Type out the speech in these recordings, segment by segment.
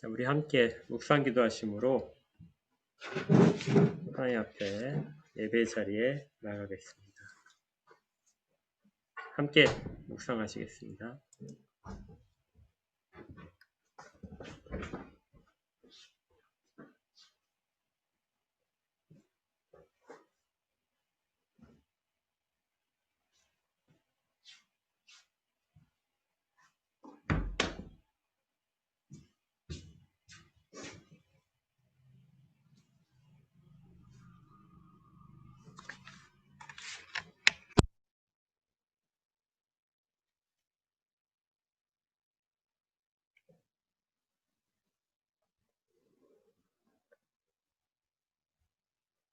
자, 우리 함께 묵상 기도하심으로 하나님 앞에 예배 자리에 나가겠습니다. 함께 묵상하시겠습니다.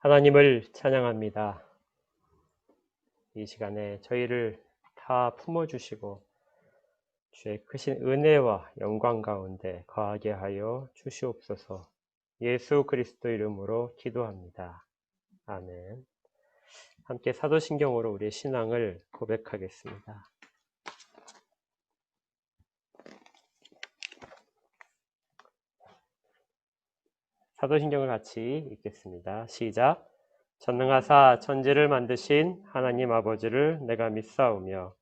하나님을 찬양합니다. 이 시간에 저희를 다 품어주시고 주의 크신 은혜와 영광 가운데 거하게 하여 주시옵소서. 예수 그리스도 이름으로 기도합니다. 아멘. 함께 사도신경으로 우리의 신앙을 고백하겠습니다. 사도신경을 같이 읽겠습니다. 시작. 전능하사 천지를 만드신 하나님 아버지를 내가 믿사오며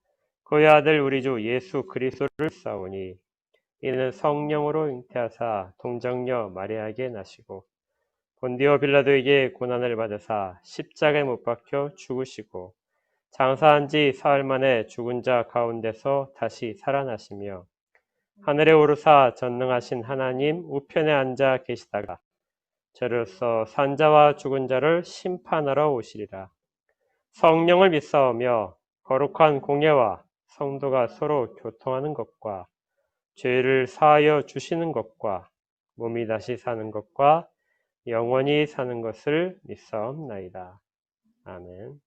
그의 아들 우리 주 예수 그리스도를 믿사오니 이는 성령으로 잉태하사 동정녀 마리아에게 나시고 본디오 빌라도에게 고난을 받으사 십자가에 못 박혀 죽으시고 장사한 지 사흘 만에 죽은 자 가운데서 다시 살아나시며 하늘에 오르사 전능하신 하나님 우편에 앉아 계시다가 저로서 산자와 죽은 자를 심판하러 오시리라. 성령을 믿사오며 거룩한 공예와 성도가 서로 교통하는 것과 죄를 사하여 주시는 것과 몸이 다시 사는 것과 영원히 사는 것을 믿사옵나이다. 아멘.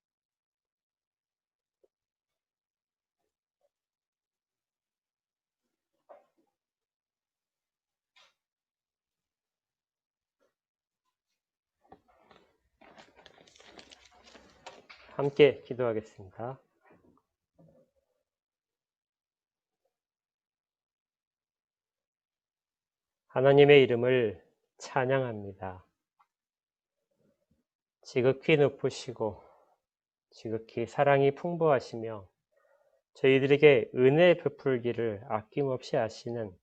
함께 기도하겠습니다. 하나님의 이름을 찬양합니다. 지극히 높으시고 지극히 사랑이 풍부하시며 저희들에게 은혜 베풀기를 아낌없이 하시는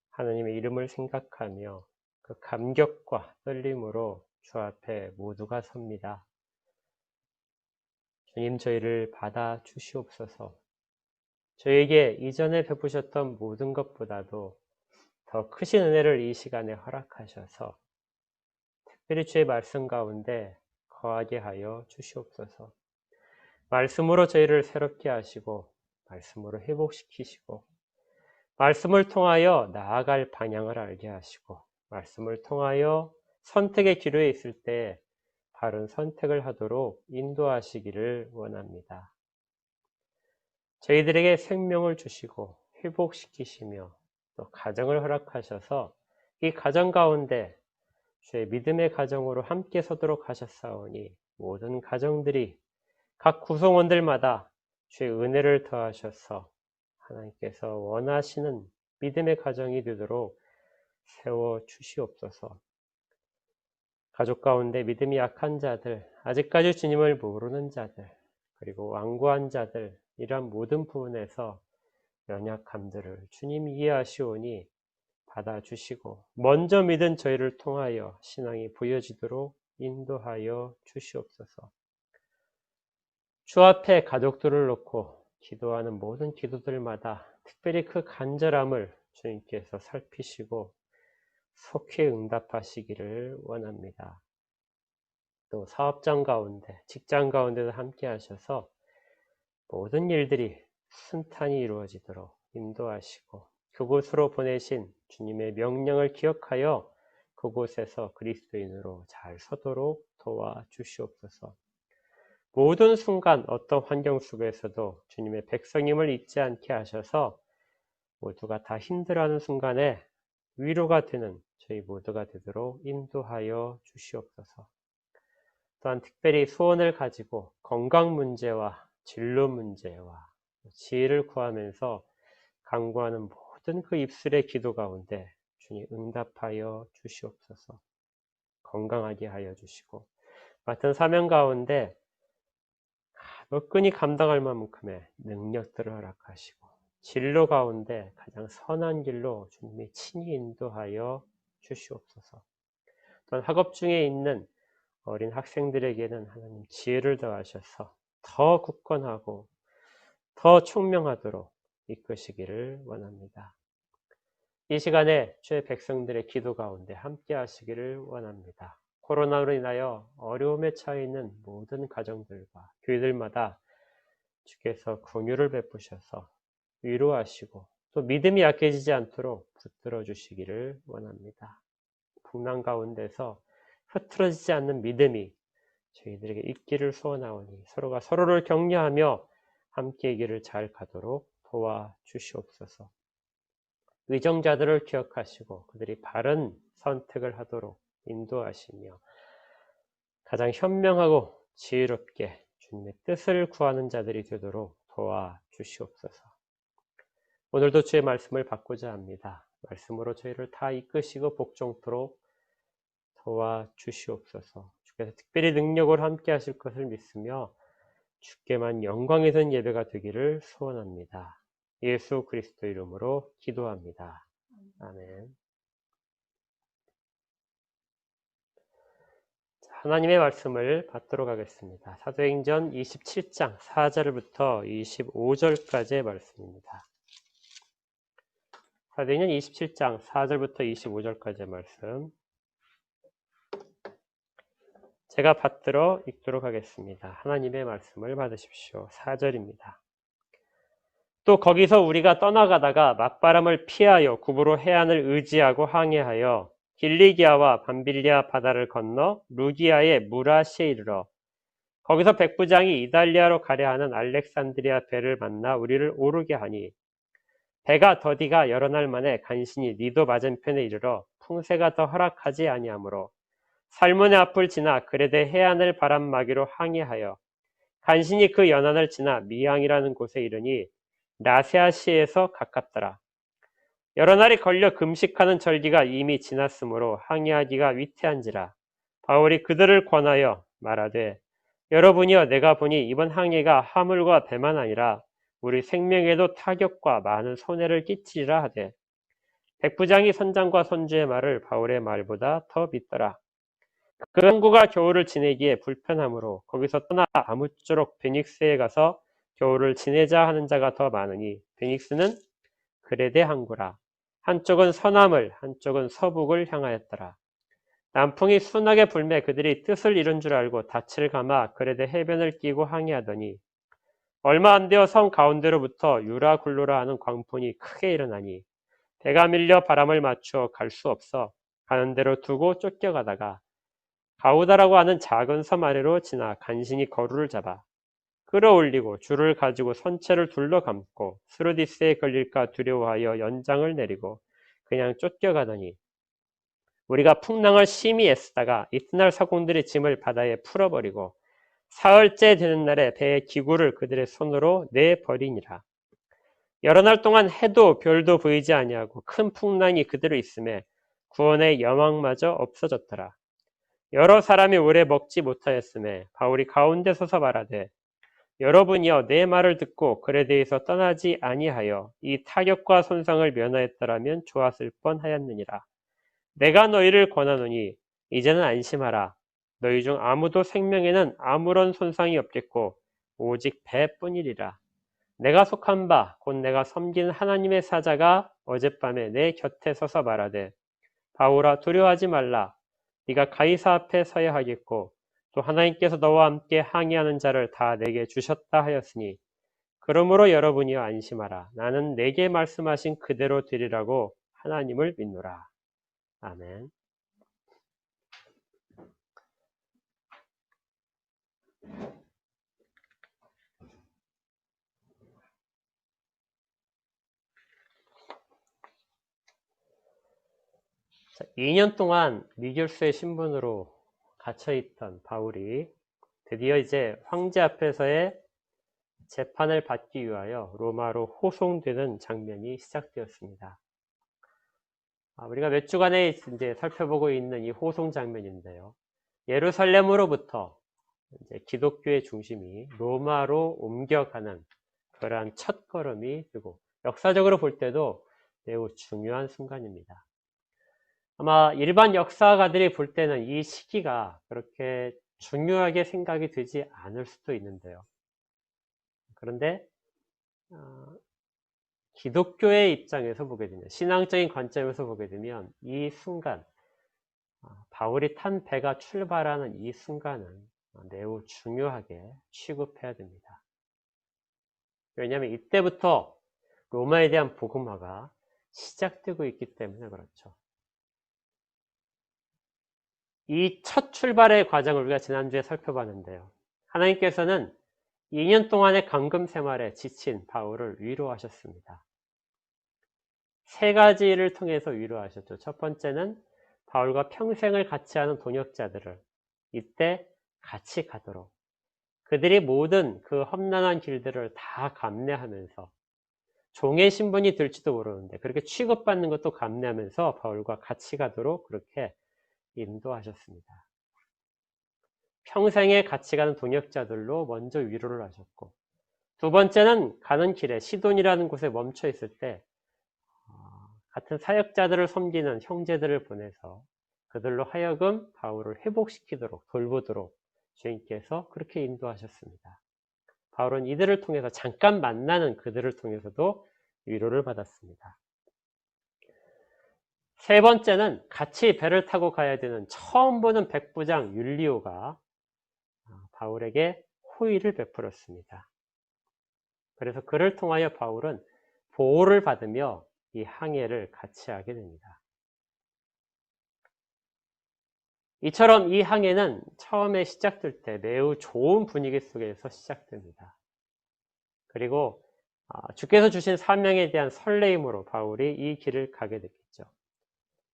하나님의 이름을 생각하며 그 감격과 떨림으로 주 앞에 모두가 섭니다. 주님, 저희를 받아 주시옵소서. 저에게 이전에 베푸셨던 모든 것보다도 더 크신 은혜를 이 시간에 허락하셔서 특별히 주의 말씀 가운데 거하게 하여 주시옵소서. 말씀으로 저희를 새롭게 하시고 말씀으로 회복시키시고 말씀을 통하여 나아갈 방향을 알게 하시고 말씀을 통하여 선택의 기로에 있을 때 바른 선택을 하도록 인도하시기를 원합니다. 저희들에게 생명을 주시고 회복시키시며 또 가정을 허락하셔서 이 가정 가운데 주의 믿음의 가정으로 함께 서도록 하셨사오니 모든 가정들이 각 구성원들마다 주의 은혜를 더하셔서 하나님께서 원하시는 믿음의 가정이 되도록 세워 주시옵소서. 가족 가운데 믿음이 약한 자들, 아직까지 주님을 모르는 자들, 그리고 완고한 자들, 이러한 모든 부분에서 연약함들을 주님이 이해하시오니 받아주시고 먼저 믿은 저희를 통하여 신앙이 보여지도록 인도하여 주시옵소서. 주 앞에 가족들을 놓고 기도하는 모든 기도들마다 특별히 그 간절함을 주님께서 살피시고 속히 응답하시기를 원합니다. 또 사업장 가운데, 직장 가운데도 함께 하셔서 모든 일들이 순탄히 이루어지도록 인도하시고 그곳으로 보내신 주님의 명령을 기억하여 그곳에서 그리스도인으로 잘 서도록 도와주시옵소서. 모든 순간 어떤 환경 속에서도 주님의 백성임을 잊지 않게 하셔서 모두가 다 힘들어하는 순간에 위로가 되는 저희 모두가 되도록 인도하여 주시옵소서. 또한 특별히 소원을 가지고 건강 문제와 진로 문제와 지혜를 구하면서 간구하는 모든 그 입술의 기도 가운데 주님 응답하여 주시옵소서. 건강하게 하여 주시고 맡은 사명 가운데 너끈히 감당할 만큼의 능력들을 허락하시고 진로 가운데 가장 선한 길로 주님이 친히 인도하여 주시옵소서. 또한 학업 중에 있는 어린 학생들에게는 하나님 지혜를 더하셔서 더 굳건하고 더 총명하도록 이끄시기를 원합니다. 이 시간에 주의 백성들의 기도 가운데 함께 하시기를 원합니다. 코로나로 인하여 어려움에 처해 있는 모든 가정들과 교회들마다 주께서 긍휼을 베푸셔서 위로하시고 또 믿음이 약해지지 않도록 붙들어 주시기를 원합니다. 풍랑 가운데서 흐트러지지 않는 믿음이 저희들에게 있기를 소원하오니 서로가 서로를 격려하며 함께 이 길을 잘 가도록 도와주시옵소서. 의정자들을 기억하시고 그들이 바른 선택을 하도록 인도하시며 가장 현명하고 지혜롭게 주님의 뜻을 구하는 자들이 되도록 도와주시옵소서. 오늘도 주의 말씀을 받고자 합니다. 말씀으로 저희를 다 이끄시고 복종토록 도와주시옵소서. 주께서 특별히 능력으로 함께 하실 것을 믿으며 주께만 영광이 된 예배가 되기를 소원합니다. 예수 그리스도 이름으로 기도합니다. 아멘. 하나님의 말씀을 받도록 하겠습니다. 사도행전 27장 4절부터 25절까지의 말씀입니다. 사도행전 27장 4절부터 25절까지의 말씀 제가 받들어 읽도록 하겠습니다. 하나님의 말씀을 받으십시오. 4절입니다. 또 거기서 우리가 떠나가다가 맞바람을 피하여 구부로 해안을 의지하고 항해하여 길리기아와 밤빌리아 바다를 건너 루기아의 무라시에 이르러 거기서 백부장이 이달리아로 가려 하는 알렉산드리아 배를 만나 우리를 오르게 하니 배가 더디가 여러 날 만에 간신히 니도 맞은편에 이르러 풍세가 더 허락하지 아니하므로 살몬의 앞을 지나 그레데 해안을 바람막이로 항해하여 간신히 그 연안을 지나 미항이라는 곳에 이르니 라세아시에서 가깝더라. 여러 날이 걸려 금식하는 절기가 이미 지났으므로 항해하기가 위태한지라. 바울이 그들을 권하여 말하되 여러분이여 내가 보니 이번 항해가 화물과 배만 아니라 우리 생명에도 타격과 많은 손해를 끼치리라 하되 백부장이 선장과 선주의 말을 바울의 말보다 더 믿더라. 그 항구가 겨울을 지내기에 불편하므로 거기서 떠나 아무쪼록 베닉스에 가서 겨울을 지내자 하는 자가 더 많으니 베닉스는 그레데 항구라. 한쪽은 서남을 한쪽은 서북을 향하였더라. 남풍이 순하게 불매 그들이 뜻을 이룬 줄 알고 닻을 감아 그레데 해변을 끼고 항해하더니 얼마 안 되어 성 가운데로부터 유라굴로라 하는 광풍이 크게 일어나니 배가 밀려 바람을 맞추어 갈 수 없어 가는 대로 두고 쫓겨가다가 가우다라고 하는 작은 섬 아래로 지나 간신히 거루를 잡아 끌어올리고 줄을 가지고 선체를 둘러감고 스루디스에 걸릴까 두려워하여 연장을 내리고 그냥 쫓겨가더니 우리가 풍랑을 심히 애쓰다가 이튿날 서공들이 짐을 바다에 풀어버리고 사흘째 되는 날에 배의 기구를 그들의 손으로 내버리니라. 여러 날 동안 해도 별도 보이지 아니하고 큰 풍랑이 그대로 있음에 구원의 여망마저 없어졌더라. 여러 사람이 오래 먹지 못하였음에 바울이 가운데 서서 말하되 여러분이여 내 말을 듣고 그레데에서 떠나지 아니하여 이 타격과 손상을 면하였더라면 좋았을 뻔하였느니라. 내가 너희를 권하노니 이제는 안심하라. 너희 중 아무도 생명에는 아무런 손상이 없겠고 오직 배뿐이리라. 내가 속한 바 곧 내가 섬기는 하나님의 사자가 어젯밤에 내 곁에 서서 말하되 바울아 두려워하지 말라. 네가 가이사 앞에 서야 하겠고 또 하나님께서 너와 함께 항해하는 자를 다 내게 주셨다 하였으니 그러므로 여러분이여 안심하라. 나는 내게 말씀하신 그대로 되리라고 하나님을 믿노라. 아멘. 자, 2년 동안 미결수의 신분으로 갇혀있던 바울이 드디어 이제 황제 앞에서의 재판을 받기 위하여 로마로 호송되는 장면이 시작되었습니다. 우리가 몇 주간에 이제 살펴보고 있는 이 호송 장면인데요. 예루살렘으로부터 이제 기독교의 중심이 로마로 옮겨가는 그러한 첫걸음이 되고, 역사적으로 볼 때도 매우 중요한 순간입니다. 아마 일반 역사가들이 볼 때는 이 시기가 그렇게 중요하게 생각이 되지 않을 수도 있는데요. 그런데 기독교의 입장에서 보게 되면, 신앙적인 관점에서 보게 되면 이 순간, 바울이 탄 배가 출발하는 이 순간은 매우 중요하게 취급해야 됩니다. 왜냐하면 이때부터 로마에 대한 복음화가 시작되고 있기 때문에 그렇죠. 이 첫 출발의 과정을 우리가 지난주에 살펴봤는데요. 하나님께서는 2년 동안의 감금 생활에 지친 바울을 위로하셨습니다. 세 가지를 통해서 위로하셨죠. 첫 번째는 바울과 평생을 같이 하는 동역자들을 이때 같이 가도록, 그들이 모든 그 험난한 길들을 다 감내하면서, 종의 신분이 들지도 모르는데 그렇게 취급받는 것도 감내하면서 바울과 같이 가도록 그렇게 인도하셨습니다. 평생에 같이 가는 동역자들로 먼저 위로를 하셨고, 두 번째는 가는 길에 시돈이라는 곳에 멈춰 있을 때 같은 사역자들을 섬기는 형제들을 보내서 그들로 하여금 바울을 회복시키도록 돌보도록 주님께서 그렇게 인도하셨습니다. 바울은 이들을 통해서, 잠깐 만나는 그들을 통해서도 위로를 받았습니다. 세 번째는 같이 배를 타고 가야 되는 처음 보는 백부장 율리오가 바울에게 호의를 베풀었습니다. 그래서 그를 통하여 바울은 보호를 받으며 이 항해를 같이 하게 됩니다. 이처럼 이 항해는 처음에 시작될 때 매우 좋은 분위기 속에서 시작됩니다. 그리고 주께서 주신 사명에 대한 설레임으로 바울이 이 길을 가게 됐겠죠.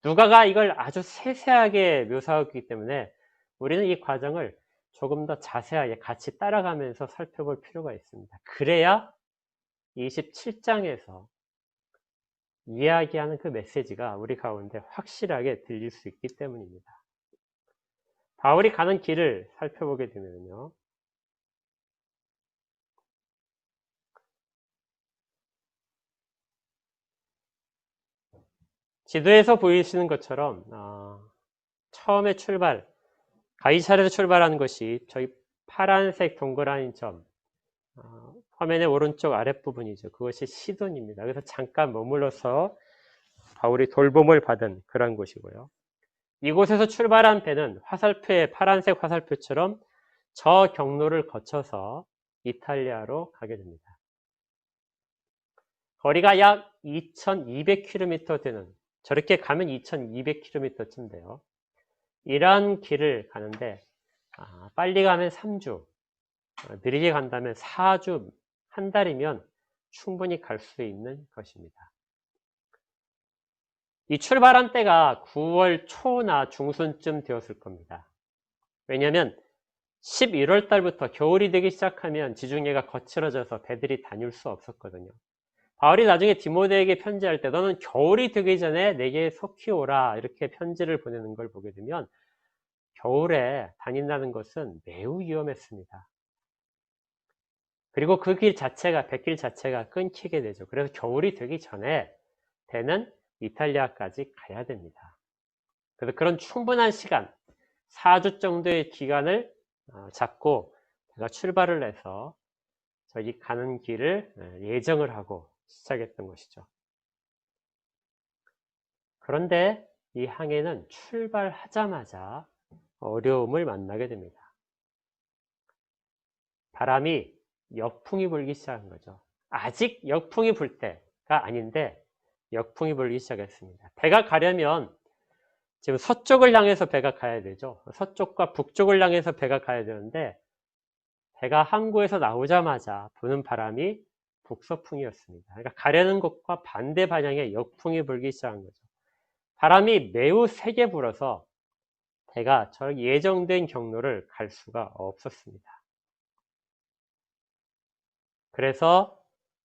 누가가 이걸 아주 세세하게 묘사하기 때문에 우리는 이 과정을 조금 더 자세하게 같이 따라가면서 살펴볼 필요가 있습니다. 그래야 27장에서 이야기하는 그 메시지가 우리 가운데 확실하게 들릴 수 있기 때문입니다. 바울이 가는 길을 살펴보게 되면요. 지도에서 보이시는 것처럼 처음에 가이사랴에서 출발하는 것이 저희 파란색 동그라미 점, 화면의 오른쪽 아랫부분이죠. 그것이 시돈입니다. 그래서 잠깐 머물러서 바울이 돌봄을 받은 그런 곳이고요. 이곳에서 출발한 배는 파란색 화살표처럼 저 경로를 거쳐서 이탈리아로 가게 됩니다. 거리가 약 2200km 되는, 저렇게 가면 2200km쯤 돼요. 이러한 길을 가는데 빨리 가면 3주, 느리게 간다면 4주, 한 달이면 충분히 갈 수 있는 것입니다. 이 출발한 때가 9월 초나 중순쯤 되었을 겁니다. 왜냐하면 11월 달부터 겨울이 되기 시작하면 지중해가 거칠어져서 배들이 다닐 수 없었거든요. 바울이 나중에 디모데에게 편지할 때 너는 겨울이 되기 전에 내게 속히 오라 이렇게 편지를 보내는 걸 보게 되면 겨울에 다닌다는 것은 매우 위험했습니다. 그리고 그 길 자체가, 백길 자체가 끊기게 되죠. 그래서 겨울이 되기 전에 배는 이탈리아까지 가야 됩니다. 그래서 그런 충분한 시간, 4주 정도의 기간을 잡고 제가 출발을 해서 저기 가는 길을 예정을 하고 시작했던 것이죠. 그런데 이 항해는 출발하자마자 어려움을 만나게 됩니다. 바람이 역풍이 불기 시작한 거죠. 아직 역풍이 불 때가 아닌데 역풍이 불기 시작했습니다. 배가 가려면 지금 서쪽을 향해서 배가 가야 되죠. 서쪽과 북쪽을 향해서 배가 가야 되는데 배가 항구에서 나오자마자 부는 바람이 북서풍이었습니다. 그러니까 가려는 곳과 반대 방향의 역풍이 불기 시작한 거죠. 바람이 매우 세게 불어서 배가 저 예정된 경로를 갈 수가 없었습니다. 그래서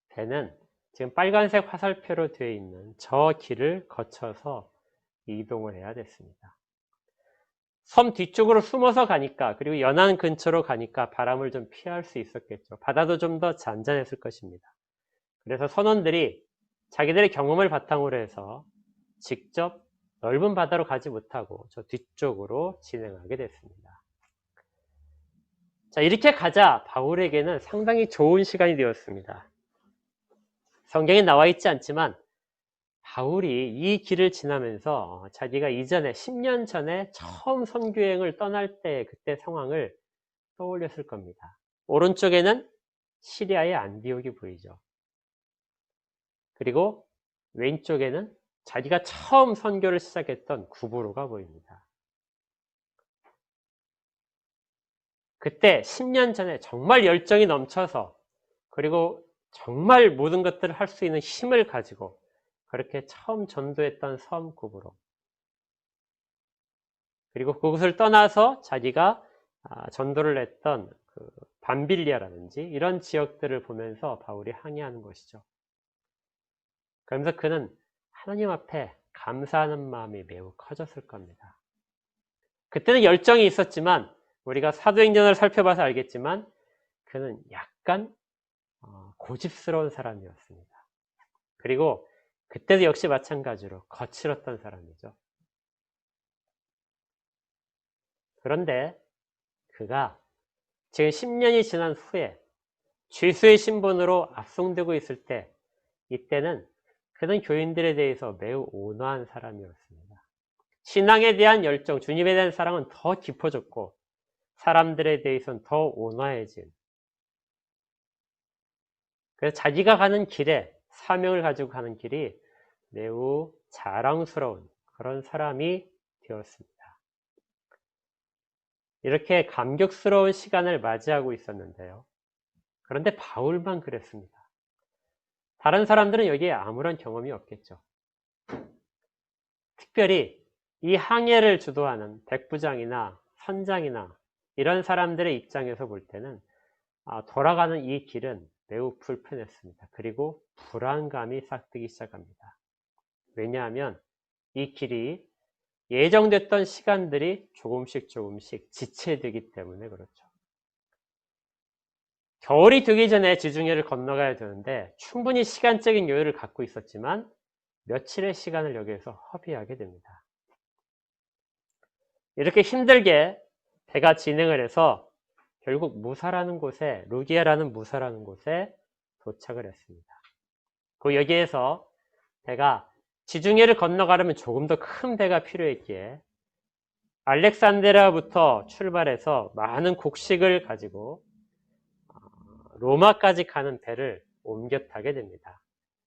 배는 지금 빨간색 화살표로 되어 있는 저 길을 거쳐서 이동을 해야 됐습니다. 섬 뒤쪽으로 숨어서 가니까, 그리고 연안 근처로 가니까 바람을 좀 피할 수 있었겠죠. 바다도 좀 더 잔잔했을 것입니다. 그래서 선원들이 자기들의 경험을 바탕으로 해서 직접 넓은 바다로 가지 못하고 저 뒤쪽으로 진행하게 됐습니다. 자, 이렇게 가자 바울에게는 상당히 좋은 시간이 되었습니다. 성경에 나와 있지 않지만 바울이 이 길을 지나면서 자기가 이전에 10년 전에 처음 선교여행을 떠날 때 그때 상황을 떠올렸을 겁니다. 오른쪽에는 시리아의 안디옥이 보이죠. 그리고 왼쪽에는 자기가 처음 선교를 시작했던 구브로가 보입니다. 그때 10년 전에 정말 열정이 넘쳐서, 그리고 정말 모든 것들을 할 수 있는 힘을 가지고 그렇게 처음 전도했던 섬 구브로, 그리고 그곳을 떠나서 자기가 전도를 했던 그 밤빌리아라든지 이런 지역들을 보면서 바울이 항해하는 것이죠. 그러면서 그는 하나님 앞에 감사하는 마음이 매우 커졌을 겁니다. 그때는 열정이 있었지만 우리가 사도행전을 살펴봐서 알겠지만 그는 약간 고집스러운 사람이었습니다. 그리고 그때도 역시 마찬가지로 거칠었던 사람이죠. 그런데 그가 지금 10년이 지난 후에 죄수의 신분으로 압송되고 있을 때, 이때는 그는 교인들에 대해서 매우 온화한 사람이었습니다. 신앙에 대한 열정, 주님에 대한 사랑은 더 깊어졌고 사람들에 대해서는 더 온화해진, 그래서 자기가 가는 길에, 사명을 가지고 가는 길이 매우 자랑스러운 그런 사람이 되었습니다. 이렇게 감격스러운 시간을 맞이하고 있었는데요. 그런데 바울만 그랬습니다. 다른 사람들은 여기에 아무런 경험이 없겠죠. 특별히 이 항해를 주도하는 백부장이나 선장이나 이런 사람들의 입장에서 볼 때는 돌아가는 이 길은 매우 불편했습니다. 그리고 불안감이 싹트기 시작합니다. 왜냐하면 이 길이 예정됐던 시간들이 조금씩 지체되기 때문에 그렇죠. 겨울이 되기 전에 지중해를 건너가야 되는데 충분히 시간적인 여유를 갖고 있었지만 며칠의 시간을 여기에서 허비하게 됩니다. 이렇게 힘들게 배가 진행을 해서 결국 무사라는 곳에, 루기아라는 무사라는 곳에 도착을 했습니다. 그 여기에서 배가 지중해를 건너가려면 조금 더 큰 배가 필요했기에 알렉산드리아부터 출발해서 많은 곡식을 가지고 로마까지 가는 배를 옮겨 타게 됩니다.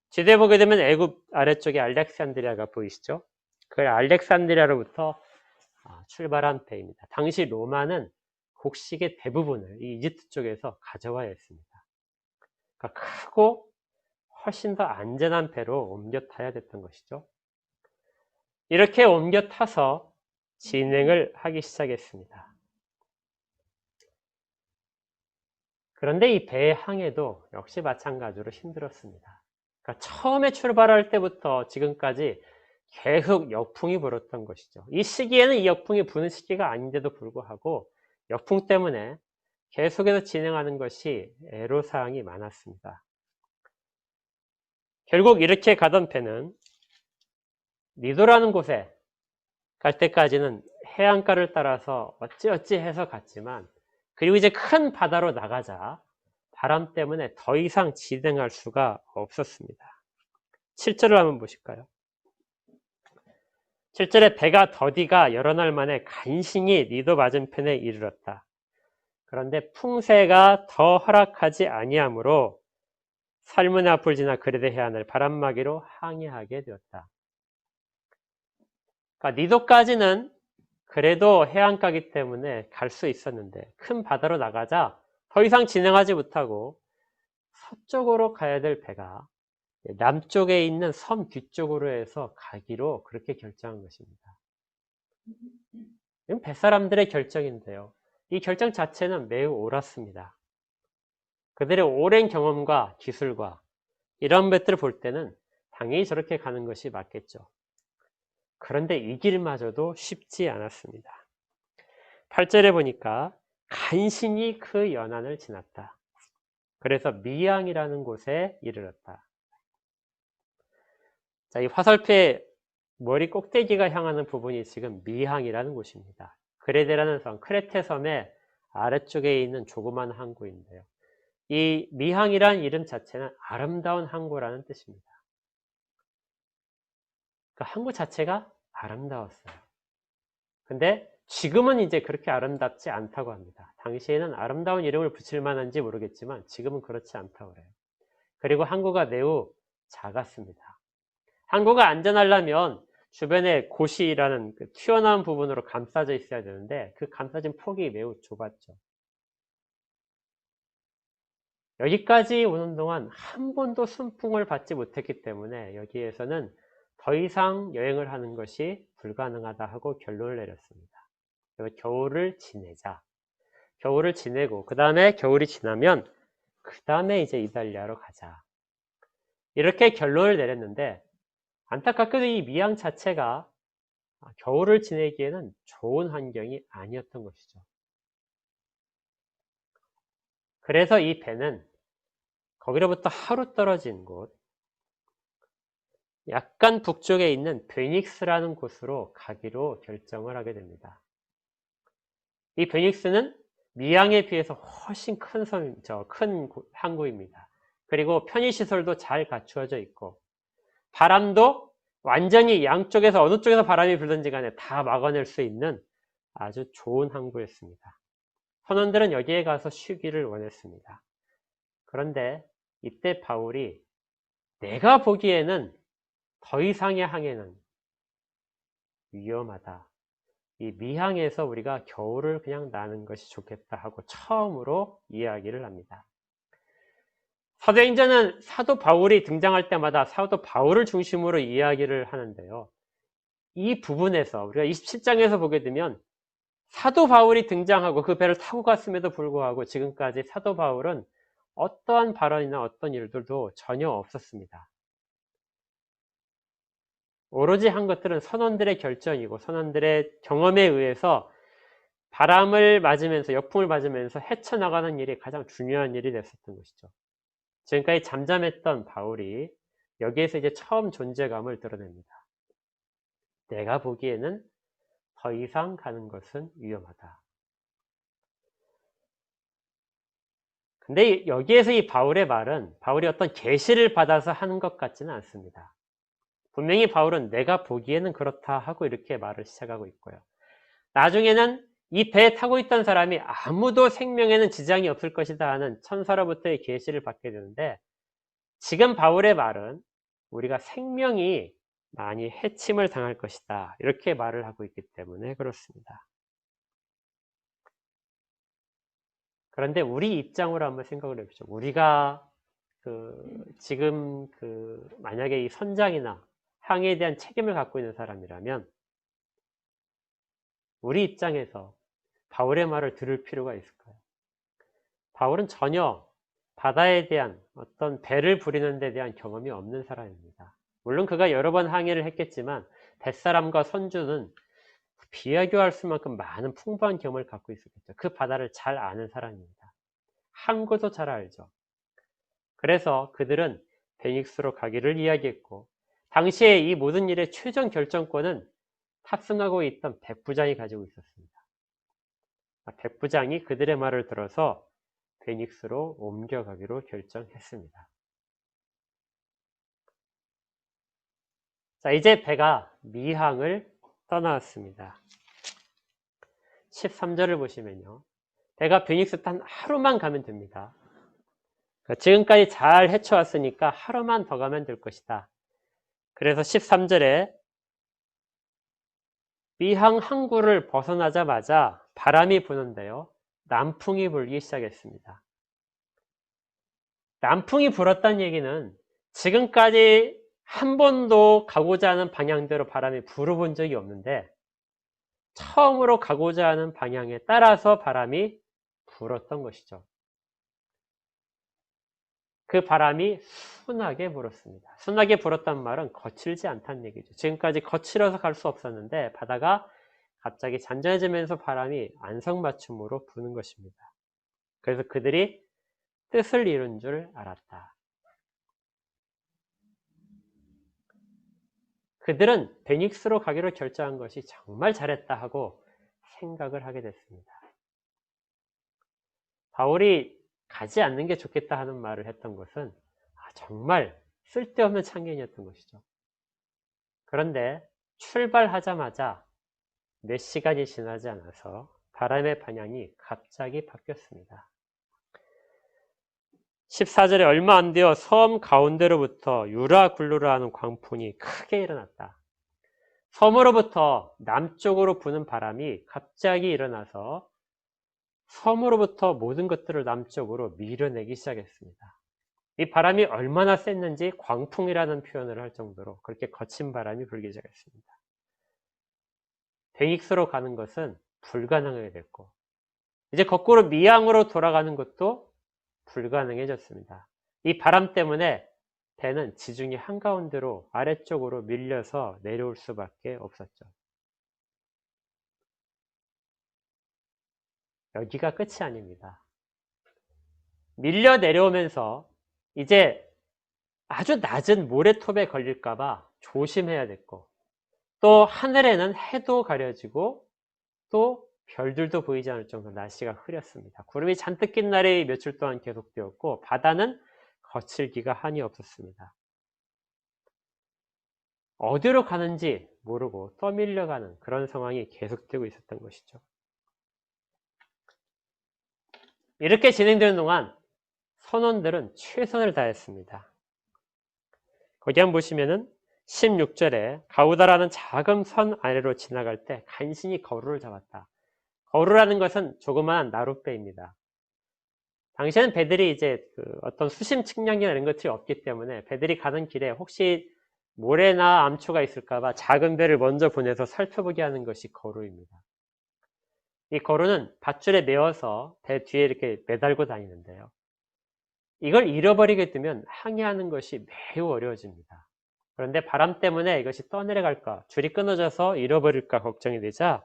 지도에 보게 되면 애굽 아래쪽에 알렉산드리아가 보이시죠? 그 알렉산드리아로부터 출발한 배입니다. 당시 로마는 곡식의 대부분을 이 이집트 쪽에서 가져와야 했습니다. 그러니까 크고 훨씬 더 안전한 배로 옮겨 타야 됐던 것이죠. 이렇게 옮겨 타서 진행을 하기 시작했습니다. 그런데 이 배의 항해도 역시 마찬가지로 힘들었습니다. 그러니까 처음에 출발할 때부터 지금까지 계속 역풍이 불었던 것이죠. 이 시기에는 이 역풍이 부는 시기가 아닌데도 불구하고 역풍 때문에 계속해서 진행하는 것이 애로사항이 많았습니다. 결국 이렇게 가던 배는 니도라는 곳에 갈 때까지는 해안가를 따라서 어찌어찌 해서 갔지만, 그리고 이제 큰 바다로 나가자 바람 때문에 더 이상 진행할 수가 없었습니다. 7절을 한번 보실까요? 7절에 배가 더디가 여러 날 만에 간신히 니도 맞은편에 이르렀다. 그런데 풍세가 더 허락하지 아니하므로 살문의 앞을 지나 그레데 해안을 바람막이로 항해하게 되었다. 그러니까 니도까지는 그래도 해안가기 때문에 갈 수 있었는데 큰 바다로 나가자 더 이상 진행하지 못하고 서쪽으로 가야 될 배가 남쪽에 있는 섬 뒤쪽으로 해서 가기로 그렇게 결정한 것입니다. 이건 뱃사람들의 결정인데요. 이 결정 자체는 매우 옳았습니다. 그들의 오랜 경험과 기술과 이런 것들을 볼 때는 당연히 저렇게 가는 것이 맞겠죠. 그런데 이 길마저도 쉽지 않았습니다. 8절에 보니까 간신히 그 연안을 지났다. 그래서 미양이라는 곳에 이르렀다. 자, 이 화살표의 머리 꼭대기가 향하는 부분이 지금 미항이라는 곳입니다. 그레데라는 섬, 크레테 섬의 아래쪽에 있는 조그만 항구인데요. 이 미항이란 이름 자체는 아름다운 항구라는 뜻입니다. 그 항구 자체가 아름다웠어요. 근데 지금은 이제 그렇게 아름답지 않다고 합니다. 당시에는 아름다운 이름을 붙일 만한지 모르겠지만 지금은 그렇지 않다고 그래요. 그리고 항구가 매우 작았습니다. 항구가 안전하려면 주변에 고시라는 그 튀어나온 부분으로 감싸져 있어야 되는데 그 감싸진 폭이 매우 좁았죠. 여기까지 오는 동안 한 번도 순풍을 받지 못했기 때문에 여기에서는 더 이상 여행을 하는 것이 불가능하다 하고 결론을 내렸습니다. 겨울을 지내자. 겨울을 지내고 그 다음에 겨울이 지나면 그 다음에 이제 이탈리아로 가자. 이렇게 결론을 내렸는데 안타깝게도 이 미양 자체가 겨울을 지내기에는 좋은 환경이 아니었던 것이죠. 그래서 이 배는 거기로부터 하루 떨어진 곳, 약간 북쪽에 있는 베닉스라는 곳으로 가기로 결정을 하게 됩니다. 이 베닉스는 미양에 비해서 훨씬 큰 섬이죠. 큰 항구입니다. 그리고 편의시설도 잘 갖추어져 있고 바람도 완전히 양쪽에서 어느 쪽에서 바람이 불든지 간에 다 막아낼 수 있는 아주 좋은 항구였습니다. 선원들은 여기에 가서 쉬기를 원했습니다. 그런데 이때 바울이 내가 보기에는 더 이상의 항해는 위험하다. 이 미항에서 우리가 겨울을 그냥 나는 것이 좋겠다 하고 처음으로 이야기를 합니다. 사도행전은 사도 바울이 등장할 때마다 사도 바울을 중심으로 이야기를 하는데요. 이 부분에서 우리가 27장에서 보게 되면 사도 바울이 등장하고 그 배를 타고 갔음에도 불구하고 지금까지 사도 바울은 어떠한 발언이나 어떤 일들도 전혀 없었습니다. 오로지 한 것들은 선원들의 결정이고 선원들의 경험에 의해서 바람을 맞으면서 역풍을 맞으면서 헤쳐나가는 일이 가장 중요한 일이 됐었던 것이죠. 지금까지 잠잠했던 바울이 여기에서 이제 처음 존재감을 드러냅니다. 내가 보기에는 더 이상 가는 것은 위험하다. 근데 여기에서 이 바울의 말은 바울이 어떤 계시를 받아서 하는 것 같지는 않습니다. 분명히 바울은 내가 보기에는 그렇다 하고 이렇게 말을 시작하고 있고요. 나중에는 이 배에 타고 있던 사람이 아무도 생명에는 지장이 없을 것이다 하는 천사로부터의 계시를 받게 되는데 지금 바울의 말은 우리가 생명이 많이 해침을 당할 것이다. 이렇게 말을 하고 있기 때문에 그렇습니다. 그런데 우리 입장으로 한번 생각을 해보죠. 우리가 지금 만약에 이 선장이나 항해에 대한 책임을 갖고 있는 사람이라면 우리 입장에서 바울의 말을 들을 필요가 있을까요? 바울은 전혀 바다에 대한 어떤 배를 부리는 데 대한 경험이 없는 사람입니다. 물론 그가 여러 번 항해를 했겠지만 뱃사람과 선주는 비교할 수만큼 많은 풍부한 경험을 갖고 있었겠죠. 그 바다를 잘 아는 사람입니다. 항구도 잘 알죠. 그래서 그들은 베닉스로 가기를 이야기했고 당시에 이 모든 일의 최종 결정권은 탑승하고 있던 백부장이 가지고 있었습니다. 백부장이 그들의 말을 들어서 베닉스로 옮겨가기로 결정했습니다. 자, 이제 배가 미항을 떠나왔습니다. 13절을 보시면요. 배가 베닉스 단 하루만 가면 됩니다. 지금까지 잘 헤쳐왔으니까 하루만 더 가면 될 것이다. 그래서 13절에 미항 항구를 벗어나자마자 바람이 부는데요. 남풍이 불기 시작했습니다. 남풍이 불었다는 얘기는 지금까지 한 번도 가고자 하는 방향대로 바람이 불어본 적이 없는데 처음으로 가고자 하는 방향에 따라서 바람이 불었던 것이죠. 그 바람이 순하게 불었습니다. 순하게 불었단 말은 거칠지 않다는 얘기죠. 지금까지 거칠어서 갈 수 없었는데 바다가 갑자기 잔잔해지면서 바람이 안성맞춤으로 부는 것입니다. 그래서 그들이 뜻을 이룬 줄 알았다. 그들은 베닉스로 가기로 결정한 것이 정말 잘했다 하고 생각을 하게 됐습니다. 바울이 가지 않는 게 좋겠다 하는 말을 했던 것은 정말 쓸데없는 참견이었던 것이죠. 그런데 출발하자마자 몇 시간이 지나지 않아서 바람의 방향이 갑자기 바뀌었습니다. 14절에 얼마 안 되어 섬 가운데로부터 유라굴루라 하는 광풍이 크게 일어났다. 섬으로부터 남쪽으로 부는 바람이 갑자기 일어나서 섬으로부터 모든 것들을 남쪽으로 밀어내기 시작했습니다. 이 바람이 얼마나 셌는지 광풍이라는 표현을 할 정도로 그렇게 거친 바람이 불기 시작했습니다. 베닉스로 가는 것은 불가능하게 됐고 이제 거꾸로 미항으로 돌아가는 것도 불가능해졌습니다. 이 바람 때문에 배는 지중해 한가운데로 아래쪽으로 밀려서 내려올 수밖에 없었죠. 여기가 끝이 아닙니다. 밀려 내려오면서 이제 아주 낮은 모래톱에 걸릴까봐 조심해야 됐고 또 하늘에는 해도 가려지고 또 별들도 보이지 않을 정도로 날씨가 흐렸습니다. 구름이 잔뜩 낀 날이 며칠 동안 계속되었고 바다는 거칠기가 한이 없었습니다. 어디로 가는지 모르고 떠밀려가는 그런 상황이 계속되고 있었던 것이죠. 이렇게 진행되는 동안 선원들은 최선을 다했습니다. 거기 한번 보시면은 16절에 가우다라는 작은 선 아래로 지나갈 때 간신히 거루를 잡았다. 거루라는 것은 조그마한 나룻배입니다. 당시에는 배들이 이제 어떤 수심 측량이나 이런 것들이 없기 때문에 배들이 가는 길에 혹시 모래나 암초가 있을까봐 작은 배를 먼저 보내서 살펴보게 하는 것이 거루입니다. 이 거루는 밧줄에 메어서 배 뒤에 이렇게 매달고 다니는데요. 이걸 잃어버리게 되면 항해하는 것이 매우 어려워집니다. 그런데 바람 때문에 이것이 떠내려갈까, 줄이 끊어져서 잃어버릴까 걱정이 되자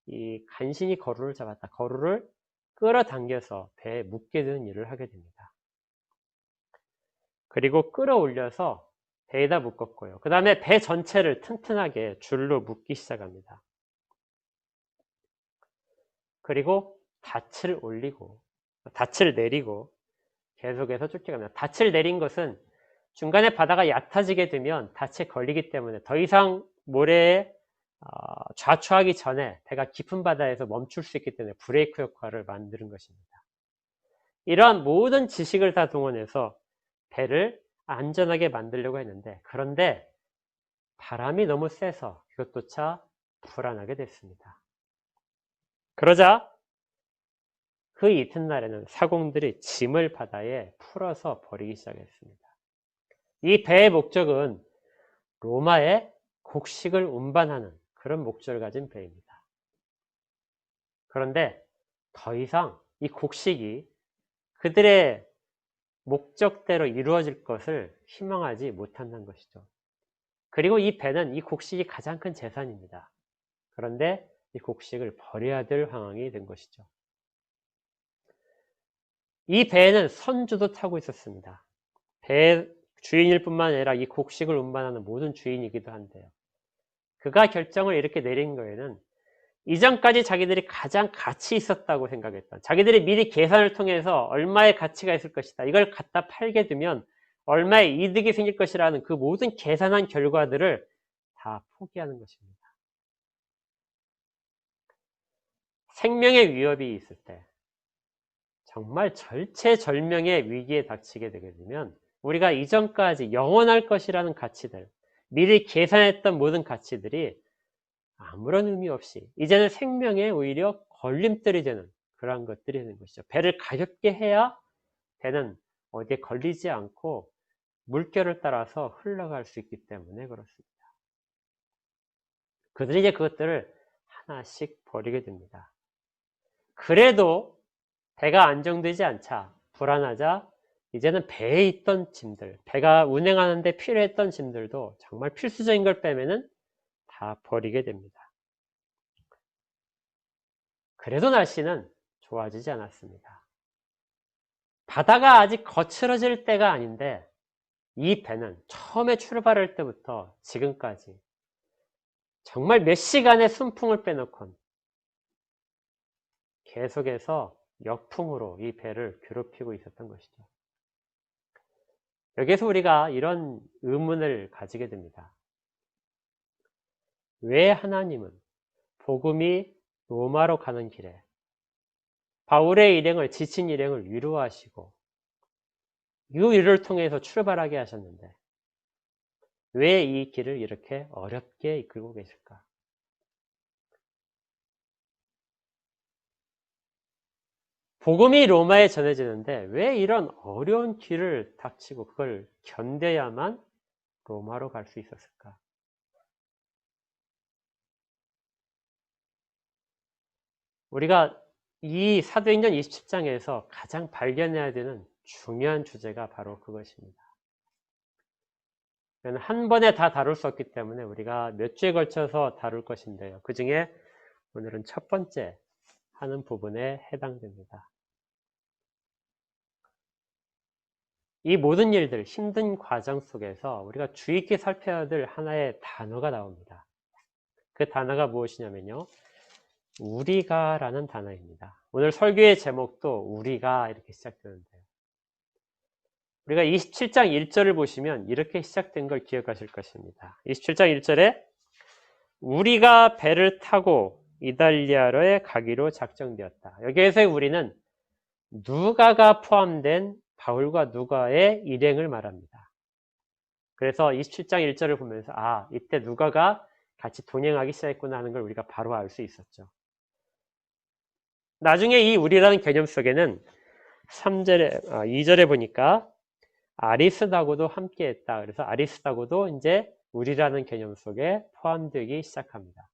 이 간신히 거루를 잡았다. 거루를 끌어당겨서 배에 묶게 되는 일을 하게 됩니다. 그리고 끌어올려서 배에다 묶었고요. 그 다음에 배 전체를 튼튼하게 줄로 묶기 시작합니다. 그리고 닻을 내리고 계속해서 쫓겨갑니다. 닻을 내린 것은 중간에 바다가 얕아지게 되면 닻에 걸리기 때문에 더 이상 모래에 좌초하기 전에 배가 깊은 바다에서 멈출 수 있기 때문에 브레이크 역할을 만드는 것입니다. 이러한 모든 지식을 다 동원해서 배를 안전하게 만들려고 했는데 그런데 바람이 너무 세서 이것조차 불안하게 됐습니다. 그러자 그 이튿날에는 사공들이 짐을 바다에 풀어서 버리기 시작했습니다. 이 배의 목적은 로마의 곡식을 운반하는 그런 목적을 가진 배입니다. 그런데 더 이상 이 곡식이 그들의 목적대로 이루어질 것을 희망하지 못한다는 것이죠. 그리고 이 배는 이 곡식이 가장 큰 재산입니다. 그런데 이 곡식을 버려야 될 상황이 된 것이죠. 이 배에는 선주도 타고 있었습니다. 배의 주인일 뿐만 아니라 이 곡식을 운반하는 모든 주인이기도 한데요. 그가 결정을 이렇게 내린 거에는 이전까지 자기들이 가장 가치 있었다고 생각했던, 자기들이 미리 계산을 통해서 얼마의 가치가 있을 것이다, 이걸 갖다 팔게 되면 얼마의 이득이 생길 것이라는 그 모든 계산한 결과들을 다 포기하는 것입니다. 생명의 위협이 있을 때, 정말 절체절명의 위기에 닥치게 되게 되면 우리가 이전까지 영원할 것이라는 가치들, 미리 계산했던 모든 가치들이 아무런 의미 없이 이제는 생명에 오히려 걸림돌이 되는 그러한 것들이 되는 것이죠. 배를 가볍게 해야 배는 어디에 걸리지 않고 물결을 따라서 흘러갈 수 있기 때문에 그렇습니다. 그들이 이제 그것들을 하나씩 버리게 됩니다. 그래도 배가 안정되지 않자, 불안하자 이제는 배에 있던 짐들, 배가 운행하는데 필요했던 짐들도 정말 필수적인 걸 빼면은 다 버리게 됩니다. 그래도 날씨는 좋아지지 않았습니다. 바다가 아직 거칠어질 때가 아닌데 이 배는 처음에 출발할 때부터 지금까지 정말 몇 시간의 순풍을 빼놓곤 계속해서 역풍으로 이 배를 괴롭히고 있었던 것이죠. 여기에서 우리가 이런 의문을 가지게 됩니다. 왜 하나님은 복음이 로마로 가는 길에 바울의 일행을, 지친 일행을 위로하시고 이 일을 통해서 출발하게 하셨는데 왜 이 길을 이렇게 어렵게 이끌고 계실까? 복음이 로마에 전해지는데 왜 이런 어려운 길을 닥치고 그걸 견뎌야만 로마로 갈 수 있었을까? 우리가 이 사도행전 27장에서 가장 발견해야 되는 중요한 주제가 바로 그것입니다. 한 번에 다 다룰 수 없기 때문에 우리가 몇 주에 걸쳐서 다룰 것인데요. 그 중에 오늘은 첫 번째 하는 부분에 해당됩니다. 이 모든 일들, 힘든 과정 속에서 우리가 주의 있게 살펴야 될 하나의 단어가 나옵니다. 그 단어가 무엇이냐면요. 우리가 라는 단어입니다. 오늘 설교의 제목도 우리가 이렇게 시작되는데요. 우리가 27장 1절을 보시면 이렇게 시작된 걸 기억하실 것입니다. 27장 1절에 우리가 배를 타고 이달리아로에 가기로 작정되었다. 여기에서의 우리는 누가가 포함된 바울과 누가의 일행을 말합니다. 그래서 27장 1절을 보면서 이때 누가가 같이 동행하기 시작했구나 하는 걸 우리가 바로 알 수 있었죠. 나중에 이 우리라는 개념 속에는 2절에 보니까 아리스다고도 함께 했다. 그래서 아리스다고도 이제 우리라는 개념 속에 포함되기 시작합니다.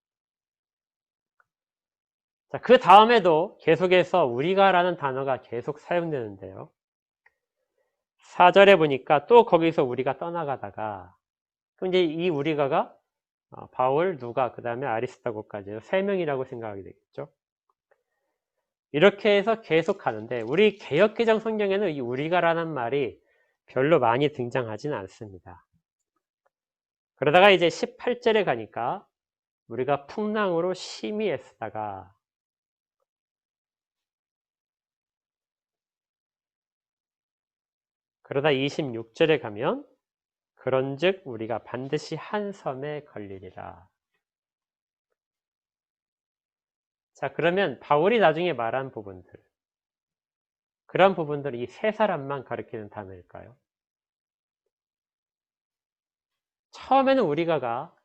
자, 그 다음에도 계속해서 우리가라는 단어가 계속 사용되는데요. 4절에 보니까 또 거기서 우리가 떠나가다가 그럼 이제 이 우리가가 바울, 누가, 그 다음에 아리스다고까지 3명이라고 생각하게 되겠죠. 이렇게 해서 계속 가는데 우리 개역개정 성경에는 이 우리가라는 말이 별로 많이 등장하지는 않습니다. 그러다가 이제 18절에 가니까 우리가 풍랑으로 심히 애쓰다가 그러다 26절에 가면 그런즉 우리가 반드시 한 섬에 걸리리라. 자, 그러면 바울이 나중에 말한 부분들, 그런 부분들이 이 세 사람만 가리키는 단어일까요? 처음에는 우리가가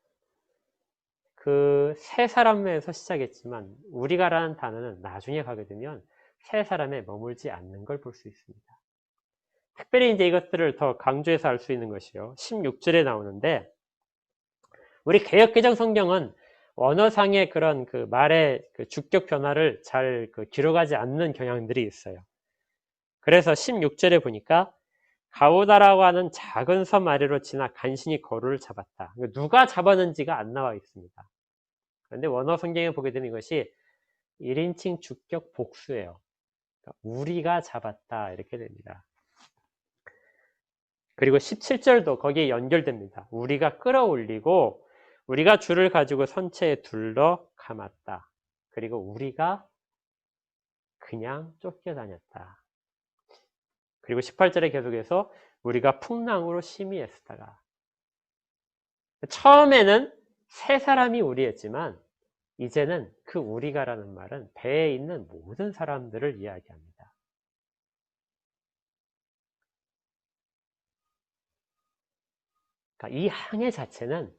그 세 사람에서 시작했지만 우리가라는 단어는 나중에 가게 되면 세 사람에 머물지 않는 걸 볼 수 있습니다. 특별히 이제 이것들을 더 강조해서 알 수 있는 것이요. 16절에 나오는데 우리 개역개정 성경은 언어상의 그런 그 말의 그 주격 변화를 잘 기록하지 않는 경향들이 있어요. 그래서 16절에 보니까 가우다라고 하는 작은 섬 아래로 지나 간신히 거루를 잡았다. 누가 잡았는지가 안 나와 있습니다. 그런데 원어 성경에 보게 되면 이것이 1인칭 주격 복수예요. 그러니까 우리가 잡았다 이렇게 됩니다. 그리고 17절도 거기에 연결됩니다. 우리가 끌어올리고 우리가 줄을 가지고 선체에 둘러 감았다. 그리고 우리가 그냥 쫓겨다녔다. 그리고 18절에 계속해서 우리가 풍랑으로 심히 애쓰다가 처음에는 세 사람이 우리였지만 이제는 그 우리가라는 말은 배에 있는 모든 사람들을 이야기합니다. 그러니까 이 항해 자체는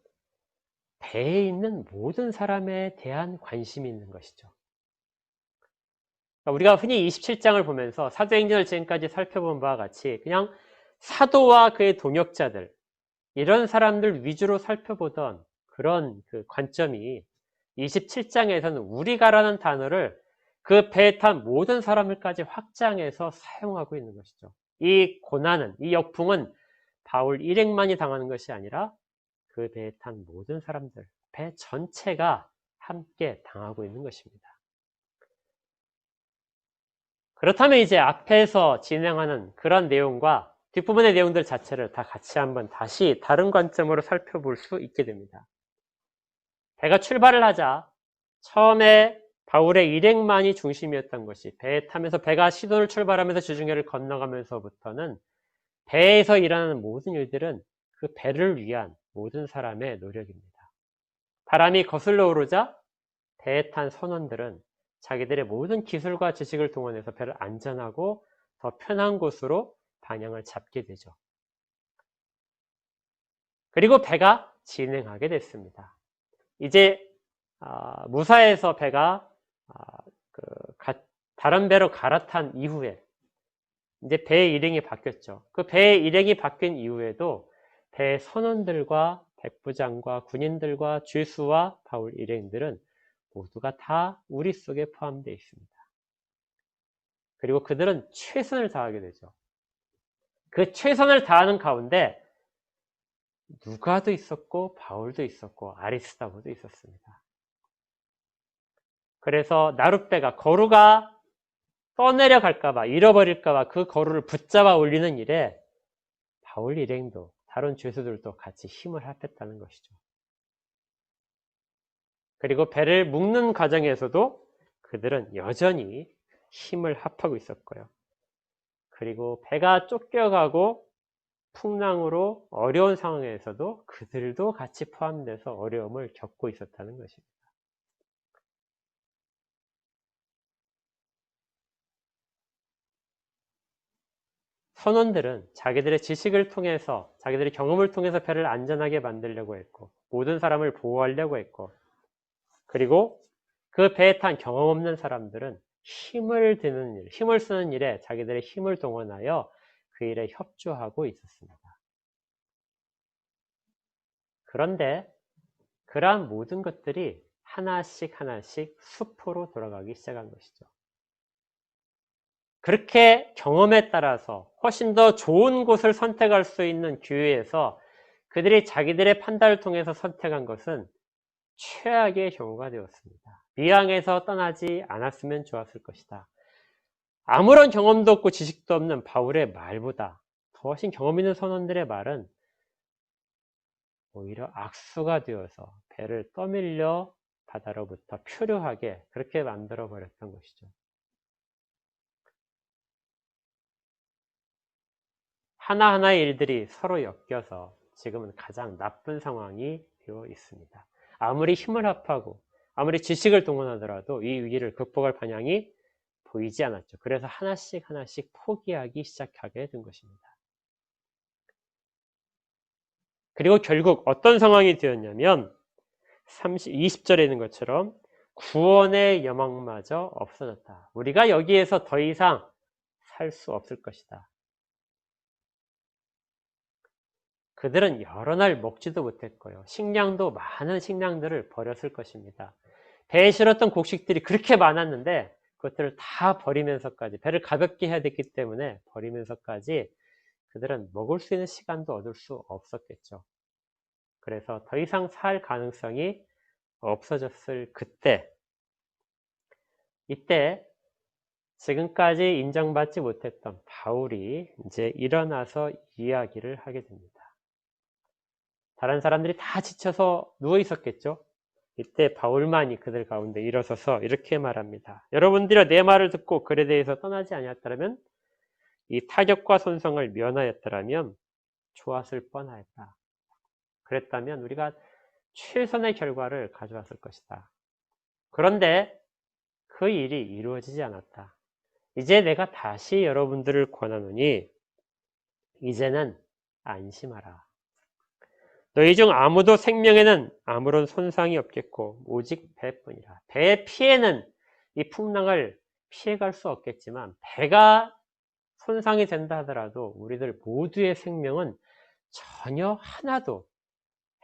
배에 있는 모든 사람에 대한 관심이 있는 것이죠. 그러니까 우리가 흔히 27장을 보면서 사도행전을 지금까지 살펴본 바와 같이 그냥 사도와 그의 동역자들 이런 사람들 위주로 살펴보던 그런 그 관점이 27장에서는 우리가라는 단어를 그 배에 탄 모든 사람들까지 확장해서 사용하고 있는 것이죠. 이 고난은, 이 역풍은 바울 일행만이 당하는 것이 아니라 그 배에 탄 모든 사람들, 배 전체가 함께 당하고 있는 것입니다. 그렇다면 이제 앞에서 진행하는 그런 내용과 뒷부분의 내용들 자체를 다 같이 한번 다시 다른 관점으로 살펴볼 수 있게 됩니다. 배가 출발을 하자 처음에 바울의 일행만이 중심이었던 것이, 배에 타면서 배가 시돈을 출발하면서 지중해를 건너가면서부터는 배에서 일어나는 모든 일들은 그 배를 위한 모든 사람의 노력입니다. 바람이 거슬러 오르자 배에 탄 선원들은 자기들의 모든 기술과 지식을 동원해서 배를 안전하고 더 편한 곳으로 방향을 잡게 되죠. 그리고 배가 진행하게 됐습니다. 이제 무사해서 배가 다른 배로 갈아탄 이후에 이제 배의 일행이 바뀌었죠. 그 배의 일행이 바뀐 이후에도 배의 선원들과 백부장과 군인들과 죄수와 바울 일행들은 모두가 다 우리 속에 포함되어 있습니다. 그리고 그들은 최선을 다하게 되죠. 그 최선을 다하는 가운데 누가도 있었고 바울도 있었고 아리스다고도 있었습니다. 그래서 나룻배가, 거루가 떠내려갈까봐, 잃어버릴까봐 그 거루를 붙잡아 올리는 일에 바울 일행도 다른 죄수들도 같이 힘을 합했다는 것이죠. 그리고 배를 묶는 과정에서도 그들은 여전히 힘을 합하고 있었고요. 그리고 배가 쫓겨가고 풍랑으로 어려운 상황에서도 그들도 같이 포함돼서 어려움을 겪고 있었다는 것입니다. 선원들은 자기들의 지식을 통해서, 자기들의 경험을 통해서 배를 안전하게 만들려고 했고, 모든 사람을 보호하려고 했고, 그리고 그 배에 탄 경험 없는 사람들은 힘을 드는 일, 힘을 쓰는 일에 자기들의 힘을 동원하여 그 일에 협조하고 있었습니다. 그런데 그러한 모든 것들이 하나씩 하나씩 수포로 돌아가기 시작한 것이죠. 그렇게 경험에 따라서 훨씬 더 좋은 곳을 선택할 수 있는 기회에서 그들이 자기들의 판단을 통해서 선택한 것은 최악의 경우가 되었습니다. 미항에서 떠나지 않았으면 좋았을 것이다. 아무런 경험도 없고 지식도 없는 바울의 말보다 더 훨씬 경험 있는 선원들의 말은 오히려 악수가 되어서 배를 떠밀려 바다로부터 표류하게 그렇게 만들어 버렸던 것이죠. 하나하나의 일들이 서로 엮여서 지금은 가장 나쁜 상황이 되어 있습니다. 아무리 힘을 합하고 아무리 지식을 동원하더라도 이 위기를 극복할 방향이 보이지 않았죠. 그래서 하나씩 하나씩 포기하기 시작하게 된 것입니다. 그리고 결국 어떤 상황이 되었냐면 20절에 있는 것처럼 구원의 여망마저 없어졌다. 우리가 여기에서 더 이상 살 수 없을 것이다. 그들은 여러 날 먹지도 못했고요. 식량도 많은 식량들을 버렸을 것입니다. 배에 실었던 곡식들이 그렇게 많았는데 그것들을 다 버리면서까지, 배를 가볍게 해야 됐기 때문에 버리면서까지 그들은 먹을 수 있는 시간도 얻을 수 없었겠죠. 그래서 더 이상 살 가능성이 없어졌을 그때, 이때 지금까지 인정받지 못했던 바울이 이제 일어나서 이야기를 하게 됩니다. 다른 사람들이 다 지쳐서 누워 있었겠죠. 이때 바울만이 그들 가운데 일어서서 이렇게 말합니다. 여러분들이 내 말을 듣고 글에 대해서 떠나지 아니었다면, 이 타격과 손상을 면하였더라면 좋았을 뻔하였다. 그랬다면 우리가 최선의 결과를 가져왔을 것이다. 그런데 그 일이 이루어지지 않았다. 이제 내가 다시 여러분들을 권하노니 이제는 안심하라. 너희 중 아무도 생명에는 아무런 손상이 없겠고 오직 배뿐이라. 배의 피해는 이 풍랑을 피해갈 수 없겠지만 배가 손상이 된다 하더라도 우리들 모두의 생명은 전혀 하나도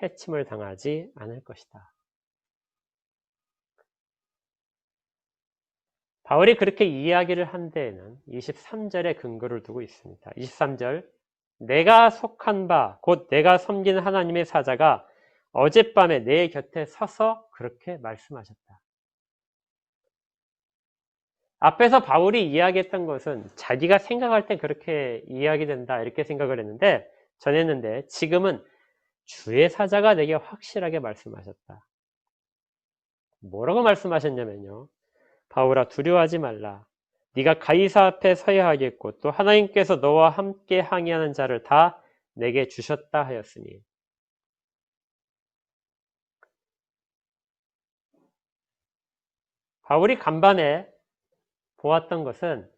해침을 당하지 않을 것이다. 바울이 그렇게 이야기를 한 데에는 23절에 근거를 두고 있습니다. 23절, 내가 속한 바, 곧 내가 섬기는 하나님의 사자가 어젯밤에 내 곁에 서서 그렇게 말씀하셨다. 앞에서 바울이 이야기했던 것은 자기가 생각할 때 그렇게 이야기된다 이렇게 생각을 전했는데 지금은 주의 사자가 내게 확실하게 말씀하셨다. 뭐라고 말씀하셨냐면요. 바울아, 두려워하지 말라. 네가 가이사 앞에 서야 하겠고 또 하나님께서 너와 함께 항의하는 자를 다 내게 주셨다 하였으니. 바울이 간밤에 보았던 것은